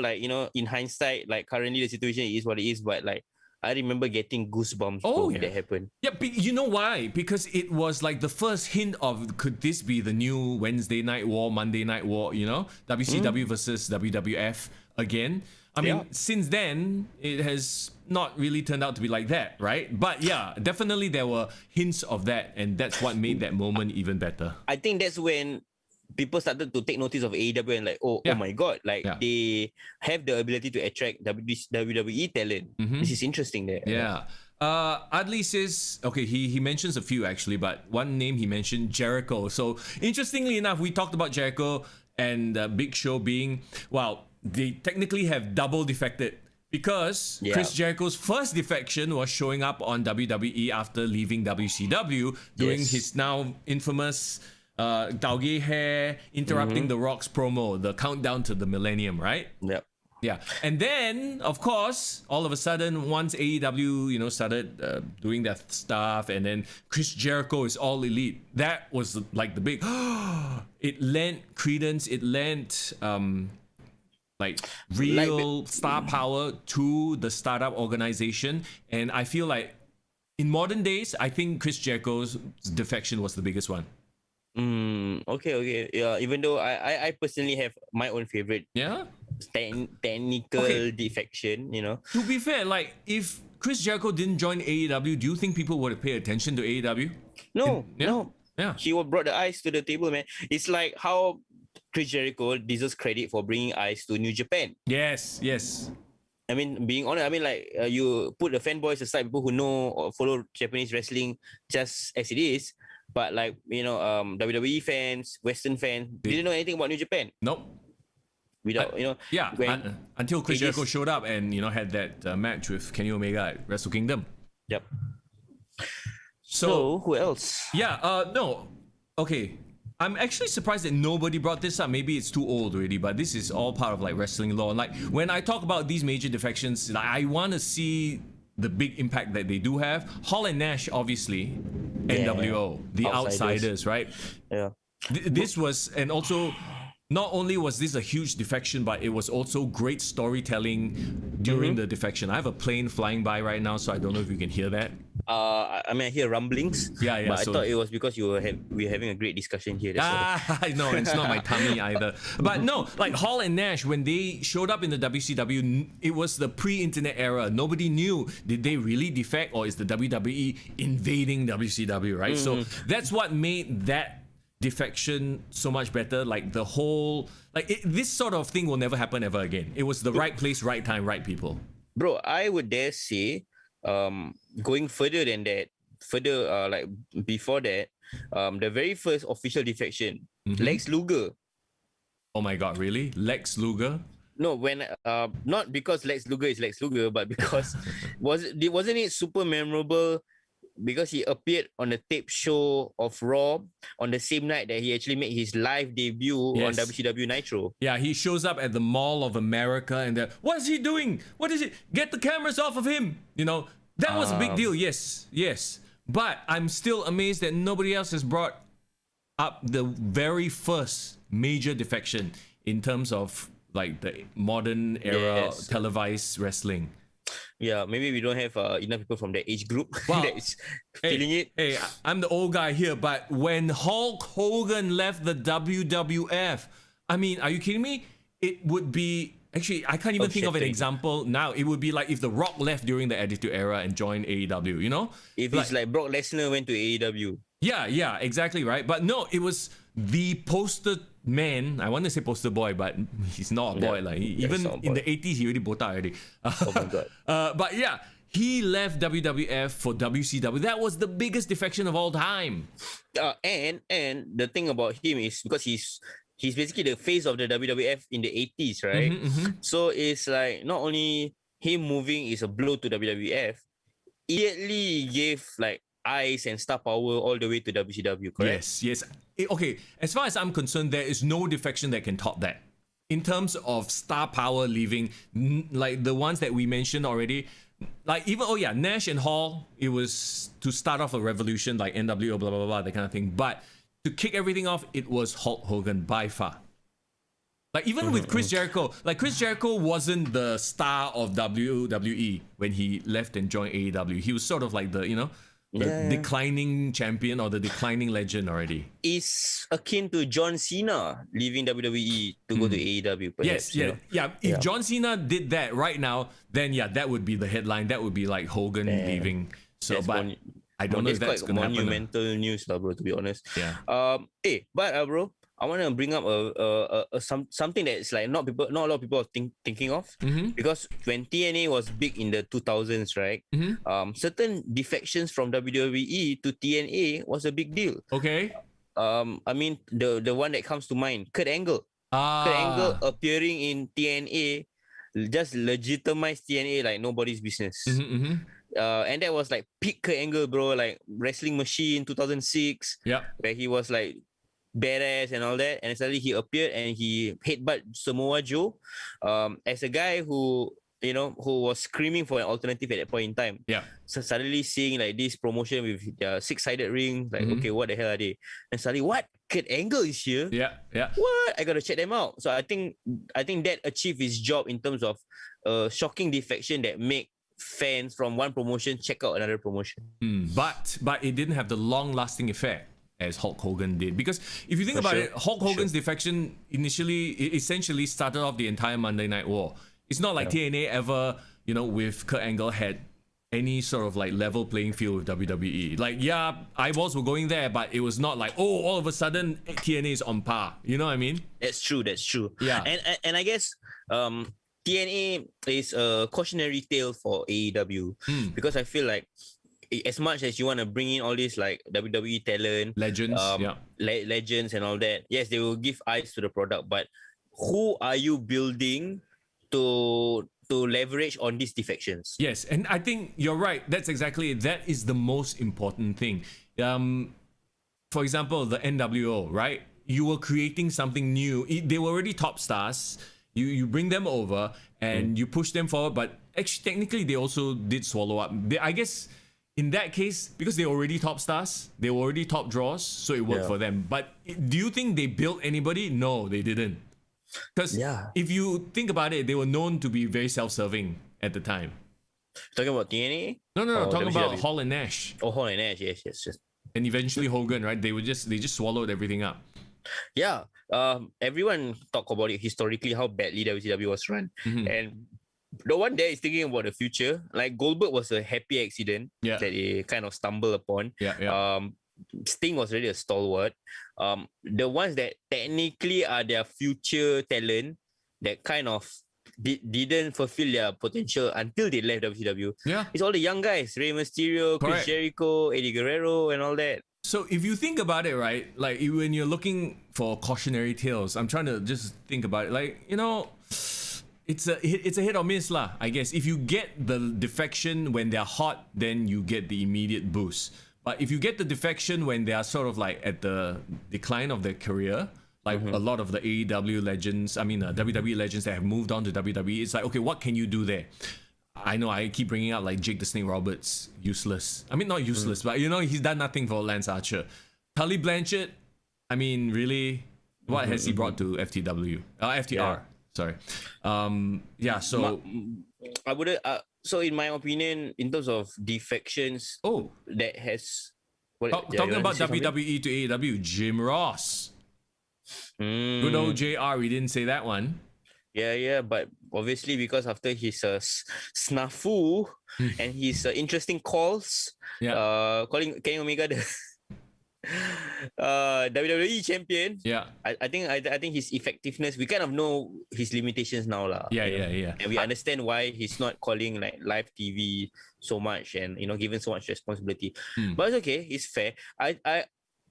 in hindsight, currently the situation is what it is, but I remember getting goosebumps when that happened. Yeah, but you know why? Because it was the first hint of, could this be the new Wednesday Night War, Monday Night War, WCW versus WWF again? I mean, since then, it has not really turned out to be like that, right? But yeah, definitely there were hints of that, and that's what made that moment even better. I think that's when people started to take notice of AEW and like, oh my god, like they have the ability to attract WWE talent. This is interesting there. Yeah. Adley says, okay, he mentions a few actually, but one name he mentioned, Jericho. So interestingly enough, we talked about Jericho and Big Show being, well, they technically have double defected because Chris Jericho's first defection was showing up on WWE after leaving WCW, doing his now infamous Tauge hair, interrupting The Rock's promo, the countdown to the millennium, right? Yep. Yeah, and then of course, all of a sudden, once AEW, started doing their stuff, and then Chris Jericho is all elite. That was like the big. It lent credence. It lent like real star power to the startup organization, and I feel like in modern days, I think Chris Jericho's defection was the biggest one. Okay. Yeah, even though I personally have my own favorite. Yeah. Technical defection, To be fair, like if Chris Jericho didn't join AEW, do you think people would pay attention to AEW? No. Yeah. He brought the ice to the table, man. It's like how Chris Jericho deserves credit for bringing ice to New Japan. Yes. I mean, being honest, you put the fanboys aside, people who know or follow Japanese wrestling just as it is. But like, WWE fans, Western fans, didn't know anything about New Japan. Nope. Without, until Chris Jericho showed up and, had that match with Kenny Omega at Wrestle Kingdom. Yep. So who else? No. Okay. I'm actually surprised that nobody brought this up. Maybe it's too old already, but this is all part of like wrestling lore. Like when I talk about these major defections, like, I want to see the big impact that they do have. Hall and Nash, obviously, NWO, the outsiders, right? Yeah. This was, and also, not only was this a huge defection, but it was also great storytelling during the defection. I have a plane flying by right now, so I don't know if you can hear that. I hear rumblings. Yeah. But I thought it was because we're having a great discussion here. No, it's not my tummy either. But no, like Hall and Nash, when they showed up in the WCW, it was the pre-internet era. Nobody knew, did they really defect or is the WWE invading WCW, right? So that's what made that defection so much better. Like the whole, this sort of thing will never happen ever again. It was the right place, right time, right people. Bro, I would dare say, going further than that, like before that, the very first official defection, Lex Luger. Oh my god, really? Lex Luger? No, when not because Lex Luger is Lex Luger, but because wasn't it super memorable? Because he appeared on the tape show of Raw on the same night that he actually made his live debut on WCW Nitro. Yeah, he shows up at the Mall of America and what is he doing? What is it? Get the cameras off of him. That was a big deal. Yes. But I'm still amazed that nobody else has brought up the very first major defection in terms of like the modern era televised wrestling. Yeah, maybe we don't have enough people from that age group that is feeling it. Hey, I'm the old guy here, but when Hulk Hogan left the WWF, I mean, are you kidding me? It would be, actually, I can't even think of an example now. It would be like if The Rock left during the Attitude Era and joined AEW, If it's like Brock Lesnar went to AEW. Yeah, exactly, right? But no, it was the poster man. I want to say poster boy, but he's not a boy. Even in the 80s, he already botak already. Oh my god. But yeah, he left WWF for WCW. That was the biggest defection of all time. And the thing about him is because he's basically the face of the WWF in the 80s, right? So it's like not only him moving is a blow to WWF, immediately gave like eyes and star power all the way to WCW, correct? Yes. Okay, as far as I'm concerned, there is no defection that can top that. In terms of star power leaving, like the ones that we mentioned already, like even, Nash and Hall, it was to start off a revolution, like NWO, blah, blah, blah, that kind of thing. But to kick everything off, it was Hulk Hogan by far. Like even with Chris Jericho, like Chris Jericho wasn't the star of WWE when he left and joined AEW. He was sort of like the, declining champion or the declining legend already. It's akin to John Cena leaving WWE to go to AEW, perhaps. If John Cena did that right now, then that would be the headline. That would be like Hogan leaving. So, but I don't know if that's going to happen. Monumental news, bro, to be honest. Yeah. But bro, I want to bring up something that's like not a lot of people are thinking of, because when TNA was big in the 2000s, right? Certain defections from WWE to TNA was a big deal. Okay. I mean the one that comes to mind, Kurt Angle. Kurt Angle appearing in TNA just legitimized TNA like nobody's business. And that was like peak Kurt Angle, bro, like Wrestling Machine 2006, where he was like badass and all that, and suddenly he appeared and he headbutt Samoa Joe, as a guy who was screaming for an alternative at that point in time. So suddenly seeing like this promotion with their 6-sided ring, like okay, what the hell are they? And suddenly, what? Kurt Angle is here. What? I gotta check them out. So I think that achieved his job in terms of shocking defection that make fans from one promotion check out another promotion. But it didn't have the long-lasting effect as Hulk Hogan did, because if you think about it, Hulk Hogan's defection essentially started off the entire Monday Night War. It's not like TNA ever, with Kurt Angle had any sort of like level playing field with WWE. Like, yeah, eyeballs were going there, but it was not like, oh, all of a sudden TNA is on par. You know what I mean? That's true. Yeah. And I guess TNA is a cautionary tale for AEW, because I feel like as much as you want to bring in all these like WWE talent, legends, legends and all that, yes, they will give eyes to the product, but who are you building to leverage on these defections? Yes, and I think you're right. That's exactly it. That is the most important thing. For example, the NWO, right? You were creating something new. They were already top stars. You bring them over and you push them forward, but actually technically they also did swallow up. I guess in that case, because they were already top stars, they were already top draws, so it worked for them. But do you think they built anybody? No, they didn't. Because if you think about it, they were known to be very self-serving at the time. Talking about TNA? No, talking about Hall and Nash. Oh, Hall and Nash, yes. And eventually Hogan, right? They just swallowed everything up. Yeah. Everyone talk about it historically, how badly WCW was run. And no one there is thinking about the future. Like Goldberg was a happy accident that they kind of stumbled upon. Sting was really a stalwart. The ones that technically are their future talent that kind of didn't fulfill their potential until they left WCW. It's all the young guys, Rey Mysterio, Chris Jericho, Eddie Guerrero and all that. So if you think about it, right, like when you're looking for cautionary tales, I'm trying to just think about it, like, it's a hit or miss lah, I guess. If you get the defection when they're hot, then you get the immediate boost. But if you get the defection when they are sort of like at the decline of their career, like a lot of the AEW legends, WWE legends that have moved on to WWE, it's like, okay, what can you do there? I know I keep bringing out like Jake the Snake Roberts, useless. I mean, not useless, but he's done nothing for Lance Archer. Tully Blanchard, really, what has he brought to FTR? Sorry. So I would so in my opinion, in terms of defections, that has talking about WWE to AEW, Jim Ross. Good old JR, we didn't say that one. But obviously because after his snafu and his interesting calls, calling Kenny Omega the WWE champion. I think his effectiveness, we kind of know his limitations now lah. And we understand why he's not calling like live TV so much and given so much responsibility. But it's okay, it's fair. I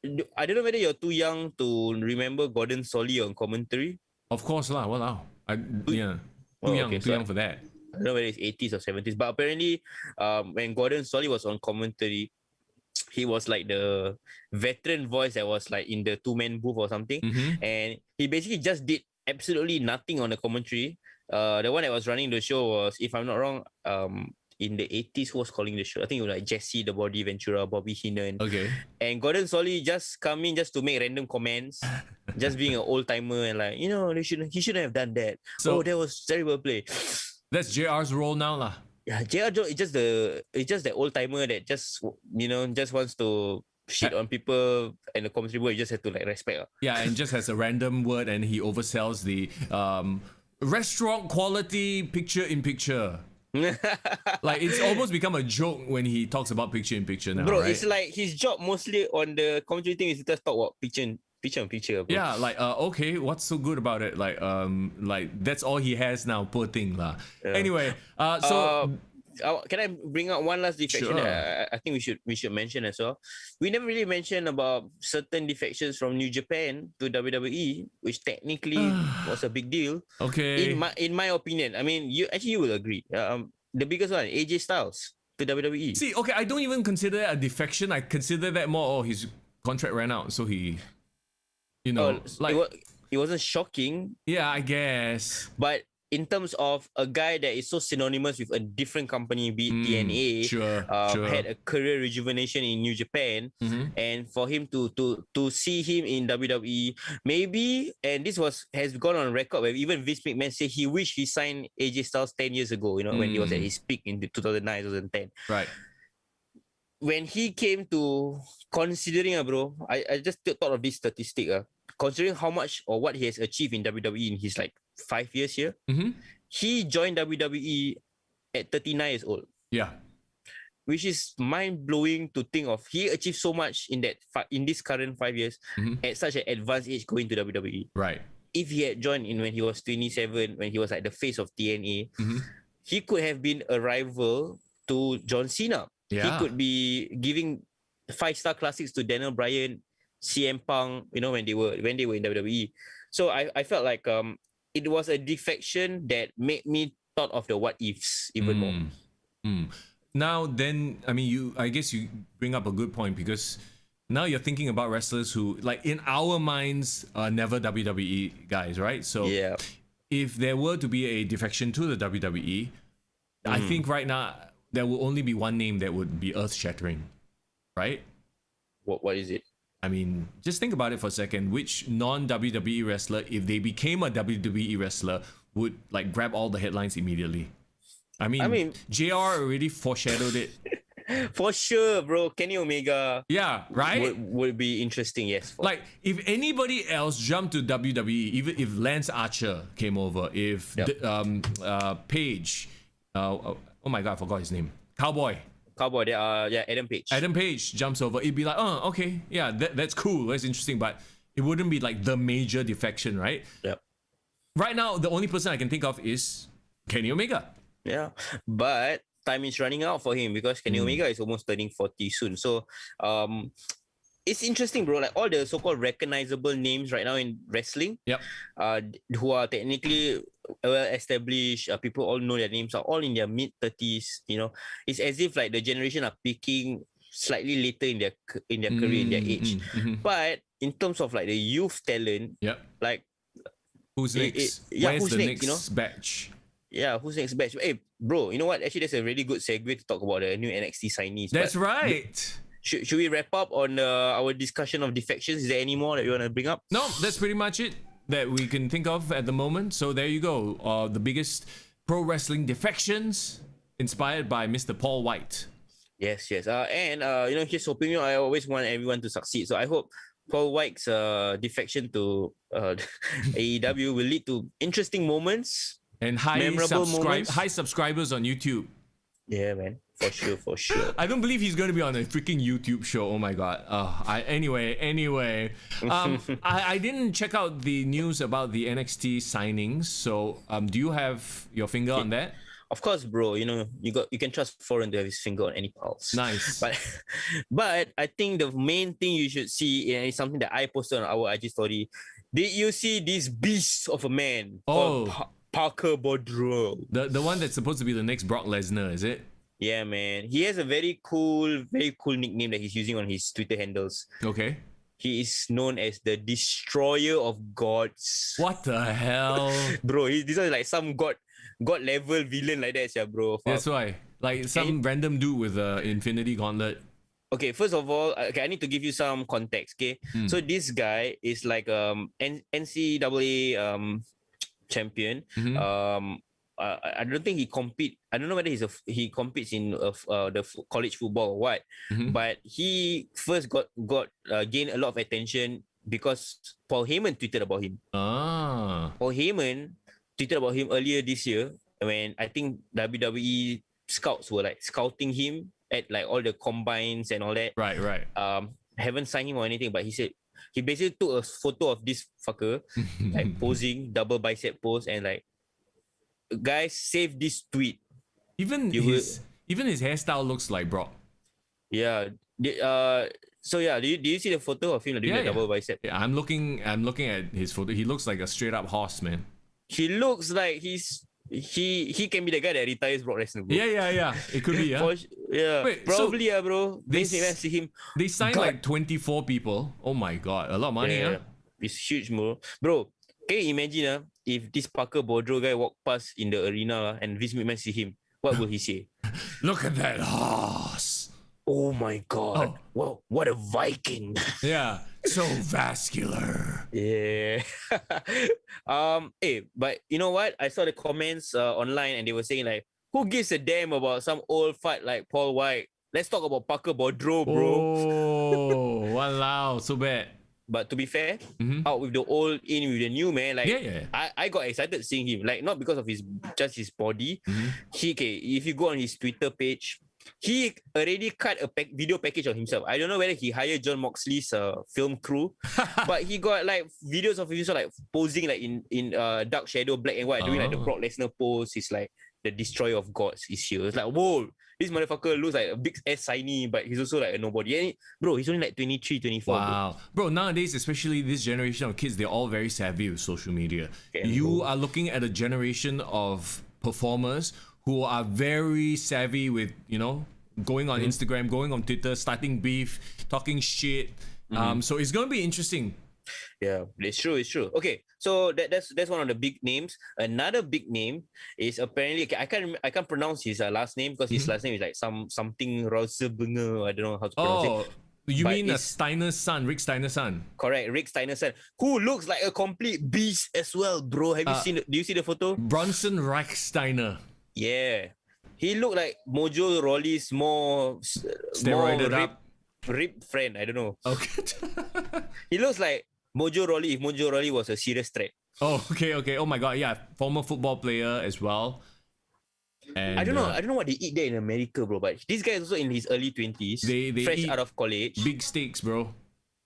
don't know whether you're too young to remember Gordon Solly on commentary. Of course lah. Wow. Too young for that. I don't know whether it's 80s or 70s, but apparently when Gordon Solly was on commentary, he was like the veteran voice that was like in the two-man booth or something. And he basically just did absolutely nothing on the commentary. The one that was running the show was, if I'm not wrong, in the 80s, who was calling the show? I think it was like Jesse the Body Ventura, Bobby Heenan. Okay. And Gordon Solly just come in just to make random comments, just being an old-timer and like, he shouldn't have done that. So, that was terrible play. That's JR's role now lah. Yeah, JR Joe is just the old timer that just wants to shit on people, and the commentary board you just have to like respect. Yeah, and just has a random word and he oversells the restaurant quality picture in picture. Like it's almost become a joke when he talks about picture in picture now. Bro, right? It's like his job mostly on the commentary thing is to just talk about picture Picture, bro. Yeah, like okay, what's so good about it? Like that's all he has now, poor thing lah. Anyway, so can I bring up one last defection Sure. that I think we should mention as well? We never really mentioned about certain defections from New Japan to WWE, which technically was a big deal. okay. In my opinion, I mean, you will agree. The biggest one, AJ Styles to WWE. See, okay, I don't even consider that a defection. I consider that more, his contract ran out, so he, It wasn't shocking, yeah, I guess. but in terms of a guy that is so synonymous with a different company, be it TNA, sure. had a career rejuvenation in New Japan, and for him to see him in WWE, maybe, and this has gone on record where even Vince McMahon said he wished he signed AJ Styles 10 years ago, when he was at his peak in 2009, 2010. Right. When he came to considering, bro, I just thought of this statistic. Considering how much or what he has achieved in WWE in his 5 years here, he joined WWE at 39 years old, Yeah. which is mind blowing to think of. He achieved so much in this current 5 years at such an advanced age going to WWE. Right. If he had joined in when he was 27, when he was the face of TNA, he could have been a rival to John Cena. Yeah. He could be giving 5-star classics to Daniel Bryan, CM Punk, when they were in WWE. So I felt like it was a defection that made me thought of the what ifs even more. Now then, I mean, I guess you bring up a good point, because now you're thinking about wrestlers who, in our minds, are never WWE guys, right? So Yeah. if there were to be a defection to the WWE, I think right now there will only be one name that would be earth-shattering, right? What is it? I mean, just think about it for a second. Which non-WWE wrestler, if they became a WWE wrestler, would grab all the headlines immediately? I mean, JR already foreshadowed it. For sure, bro. Kenny Omega Yeah, right? would be interesting, yes. If anybody else jumped to WWE, even if Lance Archer came over, if Page, oh my god, I forgot his name, Cowboy Adam Page. Adam Page jumps over, it'd be like, oh, okay, yeah, that's cool, that's interesting, but it wouldn't be the major defection, right? Yep. Right now, the only person I can think of is Kenny Omega. Yeah, but time is running out for him because Kenny Omega is almost turning 40 soon. So, it's interesting, bro. All the so-called recognizable names right now in wrestling, Yep. Who are technically well established, people all know their names, are all in their mid 30s. It's as if the generation are peaking slightly later in their career, in their age. But in terms of the youth talent, Yep. Who's next? who's the next, next batch? Yeah, who's next batch? Hey, bro, you know what? Actually, that's a really good segue to talk about the new NXT signees. That's But right. Should we wrap up on our discussion of defections? Is there any more that you want to bring up? No, that's pretty much it that we can think of at the moment. So there you go. The biggest pro wrestling defections inspired by Mr. Paul Wight. Yes. And here's hoping. I always want everyone to succeed. So I hope Paul Wight's defection to AEW will lead to interesting moments And memorable moments. high subscribers on YouTube. Yeah, man. For sure. I don't believe he's going to be on a freaking YouTube show. Oh my god. Anyway. I didn't check out the news about the NXT signings. So do you have your finger on that? Of course, bro. You can trust Foreign to have his finger on any pulse. Nice. But I think the main thing you should see, and it's something that I posted on our IG story. Did you see this beast of a man called Parker Bodro? The one that's supposed to be the next Brock Lesnar, is it? Yeah, man. He has a very cool nickname that he's using on his Twitter handles. Okay. He is known as the Destroyer of Gods. What the hell? Bro, this is some god level villain like that, yeah, bro. That's why. Some random dude with a Infinity Gauntlet. Okay, first of all, I need to give you some context, okay? So this guy is NCAA champion. I don't think he compete. I don't know whether he competes in the college football or what. But he first gained a lot of attention because Paul Heyman tweeted about him. Paul Heyman tweeted about him earlier this year when I think WWE scouts were scouting him at all the combines and all that. Right. Haven't signed him or anything, but he said he basically took a photo of this fucker, like posing, double bicep pose, and like, guys, save this tweet. Even his hairstyle looks like Brock. Yeah. So yeah, do you see the photo of him doing the double bicep? Yeah, I'm looking at his photo. He looks like a straight up horse, man. He looks like he can be the guy that retires Brock Lesnar, bro. Yeah. It could be, yeah. Wait, probably, bro. Vince McMahon see him. They signed like 24 people. Oh my god, a lot of money, yeah. It's huge, bro. Can you imagine if this Parker Boudreaux guy walk past in the arena and Vince McMahon see him? What will he say? Look at that horse. Oh my god. Wow, what a Viking. Yeah, so vascular. Yeah. But you know what? I saw the comments online and they were saying like, who gives a damn about some old fight like Paul Wight? Let's talk about Parker Boudreaux, bro. Oh, walao, so bad. But to be fair, out with the old, in with the new, man. Like, I got excited seeing him. Like, not because of his body. If you go on his Twitter page, he already cut a video package of himself. I don't know whether he hired John Moxley's film crew, but he got like videos of himself like posing like in dark shadow, black and white, doing like the Brock Lesnar pose. He's like the destroyer of gods is here. It's like, whoa, this motherfucker looks like a big ass signy, but he's also like a nobody. And bro, he's only like 23, 24. Wow. Bro, nowadays, especially this generation of kids, they're all very savvy with social media. You are looking at a generation of performers who are very savvy with, going on Instagram, going on Twitter, starting beef, talking shit. So it's going to be interesting. Yeah, it's true. Okay, so that's one of the big names. Another big name is apparently I can't pronounce his last name because his last name is like something Rosebunger. I don't know how to pronounce it. You mean Steiner's son, Rick Steiner's son? Correct, Rick Steiner's son, who looks like a complete beast as well, bro. Have you seen? Do you see the photo? Bronson Reichsteiner. Yeah, he looked like Mojo Rawley's more steroided up ripped friend. I don't know. Okay. He looks like Mojo Rawley if Mojo Rawley was a serious threat. Oh, okay. Oh my god, yeah, former football player as well. And I don't know what they eat there in America, bro. But this guy is also in his early 20s, they fresh eat out of college. Big steaks, bro.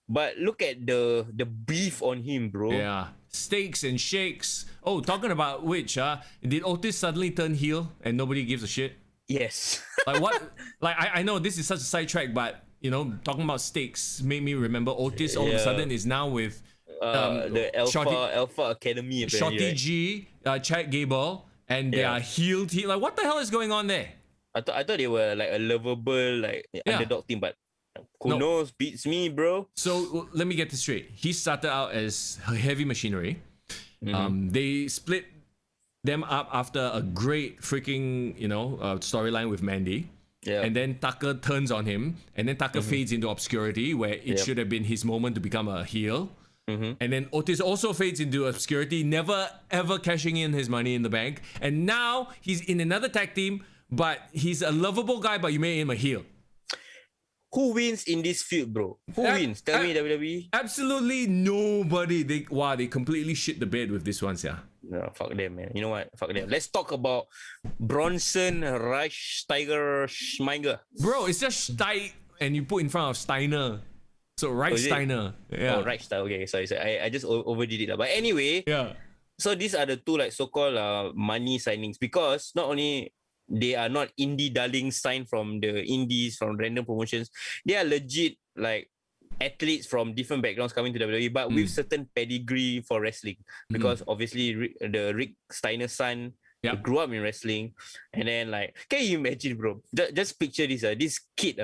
But look at the beef on him, bro. Yeah, steaks and shakes. Oh, talking about which, did Otis suddenly turn heel and nobody gives a shit? Yes. Like what? Like I know this is such a sidetrack, but talking about steaks made me remember Otis all of a sudden is now with the Alpha Academy. Shorty G, Chad Gable, and they are healed. Like what the hell is going on there? I thought they were like a lovable underdog team, but who knows? Beats me, bro. So let me get this straight. He started out as Heavy Machinery. They split them up after a great freaking storyline with Mandy. Yeah. And then Tucker turns on him, and then Tucker fades into obscurity where it should have been his moment to become a heel. And then Otis also fades into obscurity, never ever cashing in his money in the bank. And now he's in another tag team, but he's a lovable guy, but you made him a heel. Who wins in this feud, bro? Who wins? Tell me, WWE. Absolutely nobody. They completely shit the bed with this one, yeah. No, fuck them, man. You know what? Fuck them. Let's talk about Bronson Schmeiger. Bro, it's just Stein, and you put in front of Steiner. So Reichsteiner. Yeah. Oh, Reichsteiner. Okay, sorry. I just overdid it. But anyway, so these are the two like so-called money signings, because not only they are not indie darlings signed from the indies, from random promotions, they are legit like athletes from different backgrounds coming to WWE, but with certain pedigree for wrestling, because obviously the Rick Steiner's son grew up in wrestling. And then like, can you imagine, bro? Just picture this this kid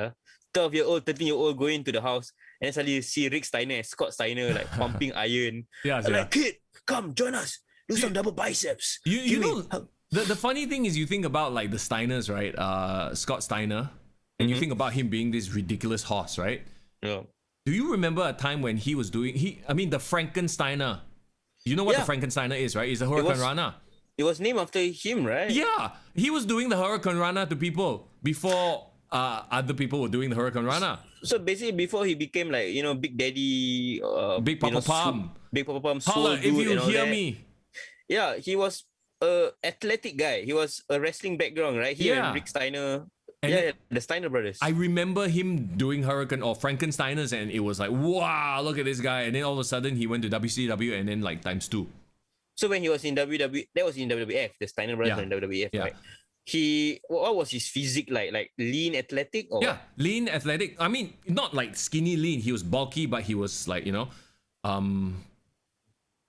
12-year-old, 13-year-old going to the house, and then suddenly you see Rick Steiner and Scott Steiner like pumping iron. Like, kid, come join us, do some double biceps. You know, the funny thing is, you think about like the Steiners, right? Scott Steiner, and you think about him being this ridiculous horse, right? Yeah. Do you remember a time when he was doing the Frankensteiner? You know what the Frankensteiner is, right? It's a Hurricane Rana. It was named after him, right? Yeah, he was doing the Hurricane Rana to people before other people were doing the Hurricane Rana. So basically, before he became like Big Daddy, Big Papa Palm, Holla, if you hear me. Yeah, he was a athletic guy. He was a wrestling background, right? He and Rick Steiner And Yeah, the Steiner brothers. I remember him doing Hurricane or Frankensteiners, and it was like, wow, look at this guy. And then all of a sudden, he went to WCW, and then like times 2. So when he was in WWE, that was in WWF. The Steiner brothers Yeah. were in WWF, Yeah. right? What was his physique like? Like lean, athletic, or Yeah, lean, athletic. I mean, not like skinny lean. He was bulky, but he was like, I'm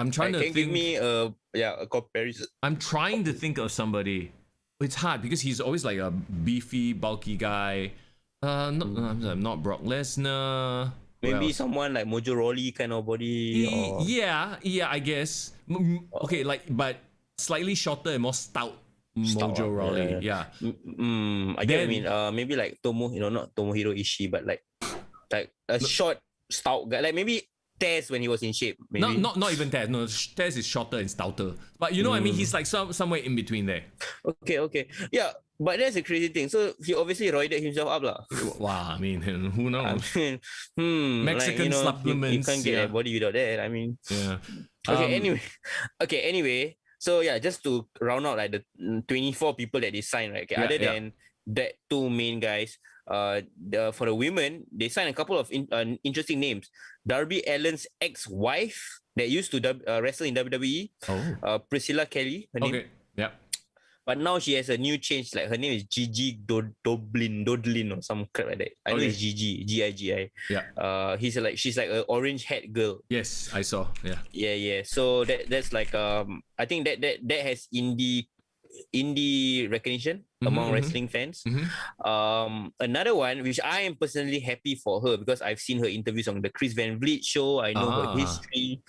trying to can think. give me a comparison. I'm trying to think of somebody. It's hard because he's always like a beefy, bulky guy. Not Brock Lesnar. Who Maybe else? someone like Mojo Rawley kind of body. Or... Yeah, I guess. Okay, but slightly shorter and more stout. Mojo Rawley, yeah. I get what you mean. Maybe like not Tomohiro Ishii, but like a short, stout guy. Like maybe Taz when he was in shape. Maybe. Not even Taz. No, Taz is shorter and stouter. But you know what I mean? He's like somewhere in between there. Okay. Yeah, but that's a crazy thing. So he obviously roided himself up lah. Wow, I mean, who knows? I mean, Mexican supplements. You can't get a body without that. I mean, yeah. Anyway. So yeah, just to round out like the 24 people that they signed, right? Okay, other than that 2 main guys, for the women, they signed a couple of interesting names. Darby Allin's ex-wife that used to wrestle in WWE, Priscilla Kelly, her name. Okay, yeah. But now she has a new change. Like her name is Gigi Dodlin or some crap like that. I know it's Gigi, Gigi. Yeah. She's like an orange hat girl. Yes, I saw. Yeah. Yeah. So that's like I think that has indie recognition among wrestling fans. Another one which I am personally happy for her because I've seen her interviews on the Chris Van Vliet show. I know her history.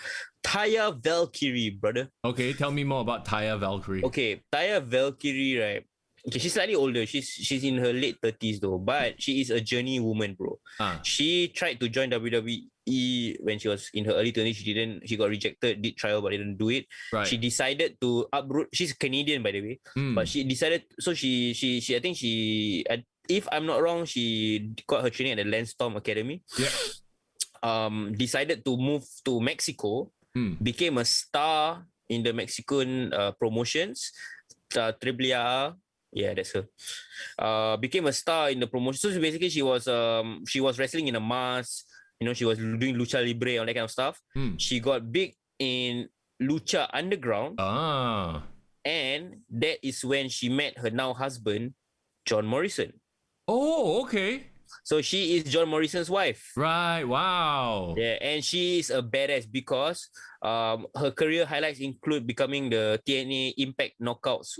Taya Valkyrie, brother. Okay, tell me more about Taya Valkyrie. Okay, Taya Valkyrie, right? Okay, she's slightly older. She's in her late 30s though, but she is a journey woman, bro. She tried to join WWE when she was in her early 20s. She got rejected, did trial but didn't do it. Right. She decided to uproot. She's Canadian, by the way. But she decided, so she I think if I'm not wrong, she got her training at the Landstorm Academy. Yeah. Decided to move to Mexico, became a star in the Mexican promotions, AAA. Yeah, that's her. Became a star in the promotion. So basically, she was wrestling in a mask. She was doing lucha libre, all that kind of stuff. She got big in Lucha Underground. And that is when she met her now husband, John Morrison. Oh, okay. So she is John Morrison's wife. Right. Wow. Yeah, and she is a badass because her career highlights include becoming the TNA Impact Knockouts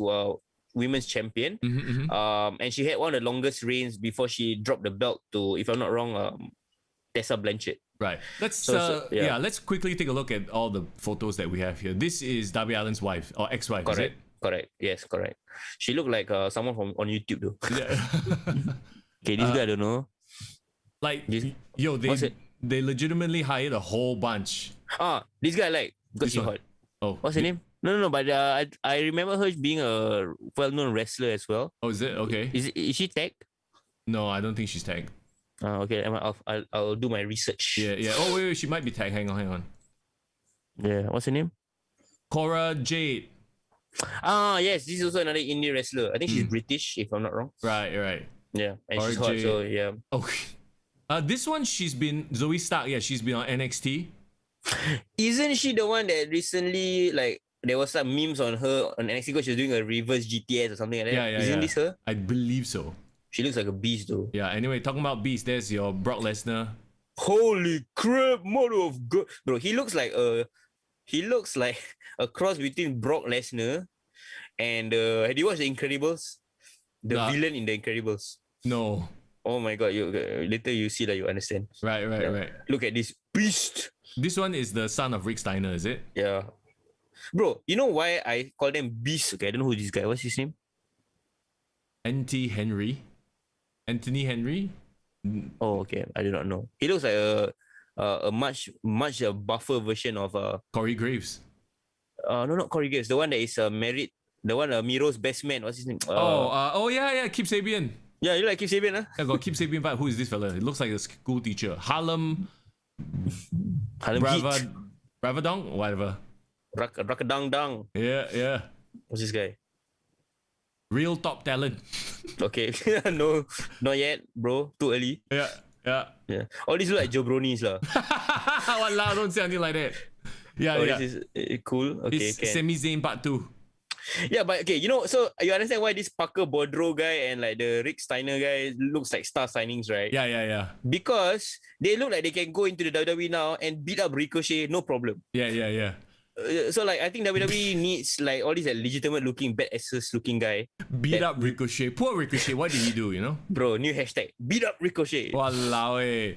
women's champion. And she had one of the longest reigns before she dropped the belt to, if I'm not wrong, Tessa Blanchard. Right. Let's let's quickly take a look at all the photos that we have here. This is Darby Allin's wife or ex-wife. Correct. Is it? Correct. Yes, correct. She looked like someone from on YouTube though. Yeah. Okay, this guy I don't know. Like, What's it? they legitimately hired a whole bunch. This guy like because This she one. hot. Oh, What's her name? No. But I remember her being a well-known wrestler as well. Oh, is it? Okay. Is she tagged? No, I don't think she's tagged. Okay. I'll do my research. Yeah. Oh, wait, she might be tagged. Hang on. Yeah. What's her name? Cora Jade. Yes. This is also another indie wrestler. I think she's British, if I'm not wrong. Right. Yeah, and she's RJ. hot. So yeah. Okay. This one she's been Zoe Stark. Yeah, she's been on NXT. Isn't she the one that recently like there was some memes on her on NXT because she was doing a reverse GTS or something like that? Yeah. Isn't this her? I believe so. She looks like a beast though. Yeah. Anyway, talking about beast, there's your Brock Lesnar. Holy crap, mother of God. Bro, he looks like a cross between Brock Lesnar and have you watched The Incredibles? The villain in The Incredibles. No. Oh my God, later you see that you understand. Right. Look at this beast. This one is the son of Rick Steiner, is it? Yeah. Bro, you know why I call them beasts? Okay, I don't know who this guy. What's his name? Anthony Henry. Oh, okay. I do not know. He looks like a much buffer version of Corey Graves. no, not Corey Graves. The one that is married. The one Miro's best man. What's his name? Yeah. Kip Sabian. Yeah, you like Kip Sabian, huh? I got Kip Sabian vibe. Who is this fella? It looks like a school teacher. Harlem Heat. Bravadong? Whatever. Rakadang Dang. Yeah. What's this guy? Real top talent. Okay. No, not yet, bro. Too early. Yeah. Yeah. All these look like jabronis lah. Walao, don't say anything like that. Yeah, Oh, yeah. this is cool. Okay, It's can. Sami Zayn part 2. Yeah, but okay, so you understand why this Parker Bodro guy and like the Rick Steiner guy looks like star signings, right? Yeah. Because they look like they can go into the WWE now and beat up Ricochet, no problem. Yeah. So like I think WWE needs like all these like, legitimate looking badass looking guy. Beat up Ricochet. Poor Ricochet. What did he do, you know? Bro, new hashtag. Beat up Ricochet. Walao eh.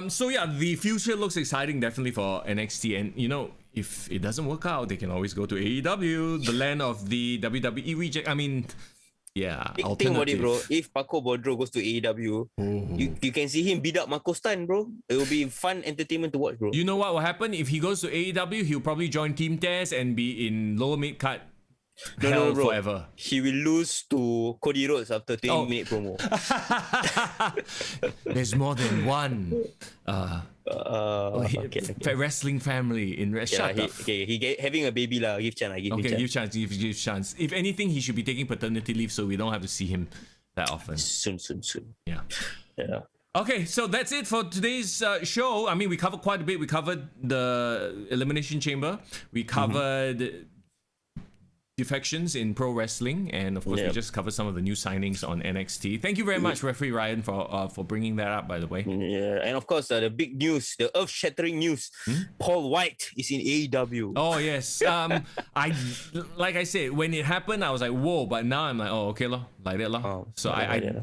So yeah, the future looks exciting definitely for NXT, and you know, if it doesn't work out, they can always go to AEW, the land of the WWE reject. I mean, yeah. Think about it, bro. If Paco Bodro goes to AEW, you can see him beat up Marco Stunt, bro. It will be fun entertainment to watch, bro. You know what will happen if he goes to AEW? He'll probably join Team Test and be in lower mid card. No, bro. Forever. He will lose to Cody Rhodes after 20-minute promo. There's more than one Okay. wrestling family in Shut up. Having a baby lah. Give chance. Give chance. If anything, he should be taking paternity leave so we don't have to see him that often. Soon. Yeah. Yeah. Okay, so that's it for today's show. I mean, we covered quite a bit. We covered the Elimination Chamber. We covered Defections in pro wrestling, and of course we just covered some of the new signings on NXT. Thank you very much, Referee Ryan, for bringing that up, by the way. Yeah, and of course the big news, the earth-shattering news, Paul Wight is in AEW. Oh yes, like I said, when it happened, I was like, whoa, but now I'm like, oh, okay lo, like that lo. Oh, So I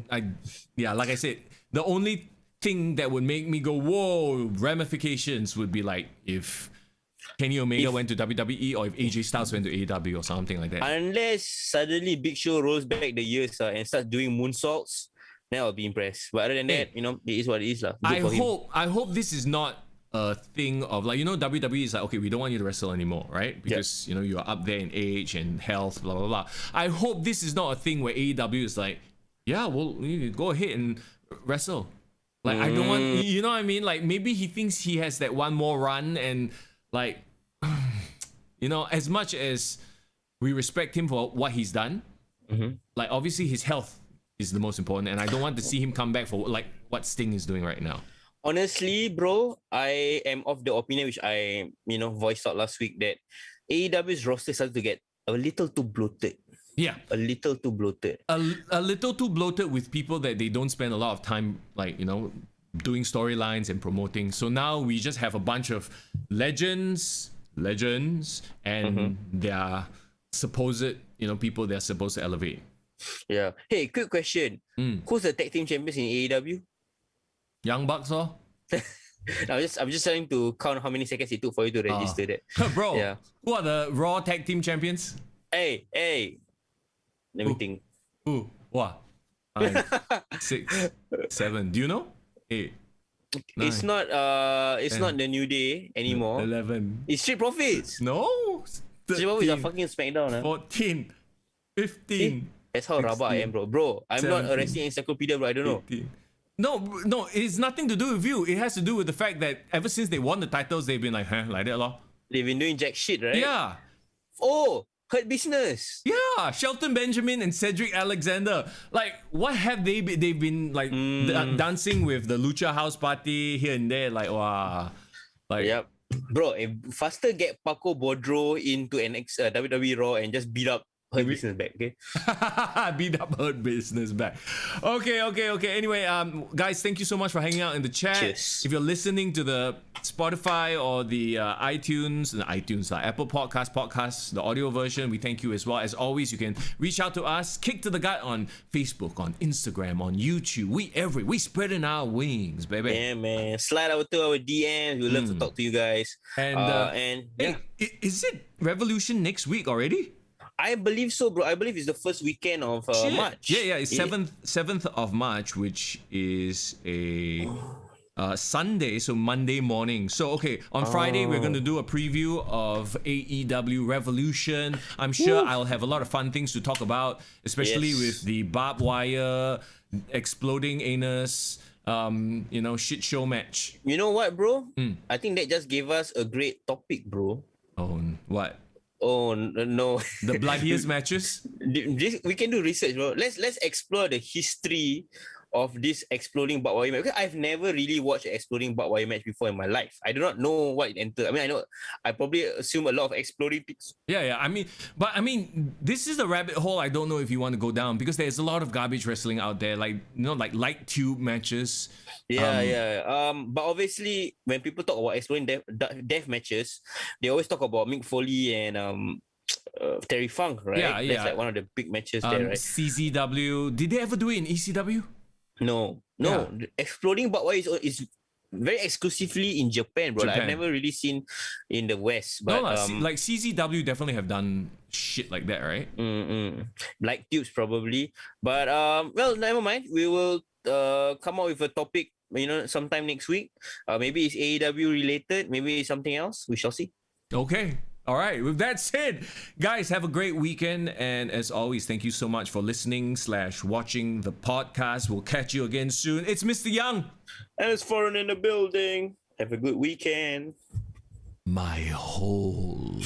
like I said, the only thing that would make me go whoa, ramifications would be like if Kenny Omega went to WWE or if AJ Styles went to AEW or something like that. Unless suddenly Big Show rolls back the years and starts doing moonsaults, then I'll be impressed. But other than that, you know, it is what it is lah. I hope this is not a thing of like, you know, WWE is like, okay, we don't want you to wrestle anymore, right? Because you know you're up there in age and health, blah blah blah. I hope this is not a thing where AEW is like, yeah, well, you go ahead and wrestle. Like I don't want, you know what I mean? Like maybe he thinks he has that one more run, and like, you know, as much as we respect him for what he's done, like obviously his health is the most important, and I don't want to see him come back for like what Sting is doing right now. Honestly, bro, I am of the opinion which I, you know, voiced out last week that AEW's roster started to get a little too bloated. Yeah. A little too bloated. A little too bloated with people that they don't spend a lot of time, like, you know, doing storylines and promoting. So now we just have a bunch of legends, and their supposed, you know, people they're supposed to elevate. Yeah. Hey, quick question. Who's the tag team champions in AEW? Young Bucks, or? I'm just trying to count how many seconds it took for you to register that. Bro, Yeah. who are the Raw tag team champions? Hey. Let me think. Who? What? 5, 6, 7. Do you know? 8. 9, It's not 10, not the New Day anymore. 11. It's Street Profits. No. Street Profits are 13, fucking SmackDown. 14. 15. That's how rabak I am, bro. I'm not a 17, wrestling encyclopedia, bro. I don't know. 18. No, it's nothing to do with you. It has to do with the fact that ever since they won the titles, they've been like, like that lor. They've been doing jack shit, right? Yeah. Oh, Hurt Business. Yeah, Shelton Benjamin and Cedric Alexander. Like, what have they been? They've been like dancing with the Lucha House Party here and there. Like, wow. Like, Yep. Bro, faster get Paco Bodro into WWE Raw and just beat up Hurt Business back, okay? beat up Hurt Business back. Okay. Anyway, guys, thank you so much for hanging out in the chat. Cheers. If you're listening to the Spotify or the iTunes, Apple Podcasts, the audio version, we thank you as well. As always, you can reach out to us, Kick to the Gut on Facebook, on Instagram, on YouTube. We spreading our wings, baby. Yeah, man. Slide over to our DMs. We love to talk to you guys. And yeah. Is it Revolution next week already? I believe so, bro. I believe it's the first weekend of March. Yeah. It's 7th of March, which is a Sunday, so Monday morning. So, okay, on Friday, we're going to do a preview of AEW Revolution. I'm sure I'll have a lot of fun things to talk about, especially with the barbed wire, exploding anus, shit show match. You know what, bro? I think that just gave us a great topic, bro. Oh, what? Oh no. The bloodiest matches? We can do research, bro. Let's explore the history of this exploding barbed wire match. Because I've never really watched an exploding barbed wire match before in my life. I do not know what it entails. I mean, I probably assume a lot of exploding things. Yeah. I mean, this is the rabbit hole I don't know if you want to go down, because there's a lot of garbage wrestling out there, like, you know, like light tube matches. Yeah. But obviously, when people talk about exploding death matches, they always talk about Mick Foley and Terry Funk, right? Yeah. That's like one of the big matches there, right? CZW. Did they ever do it in ECW? No. Yeah. Exploding barbed wire is very exclusively in Japan, bro. Like, I've Japan. never really seen in the West. But like CZW definitely have done shit like that, right? like tubes probably. But well, never mind. We will come out with a topic, you know, sometime next week. Maybe it's AEW related. Maybe it's something else. We shall see. Okay. All right. With that said, guys, have a great weekend. And as always, thank you so much for listening / watching the podcast. We'll catch you again soon. It's Mr. Young. And it's Foreign in the building. Have a good weekend. My whole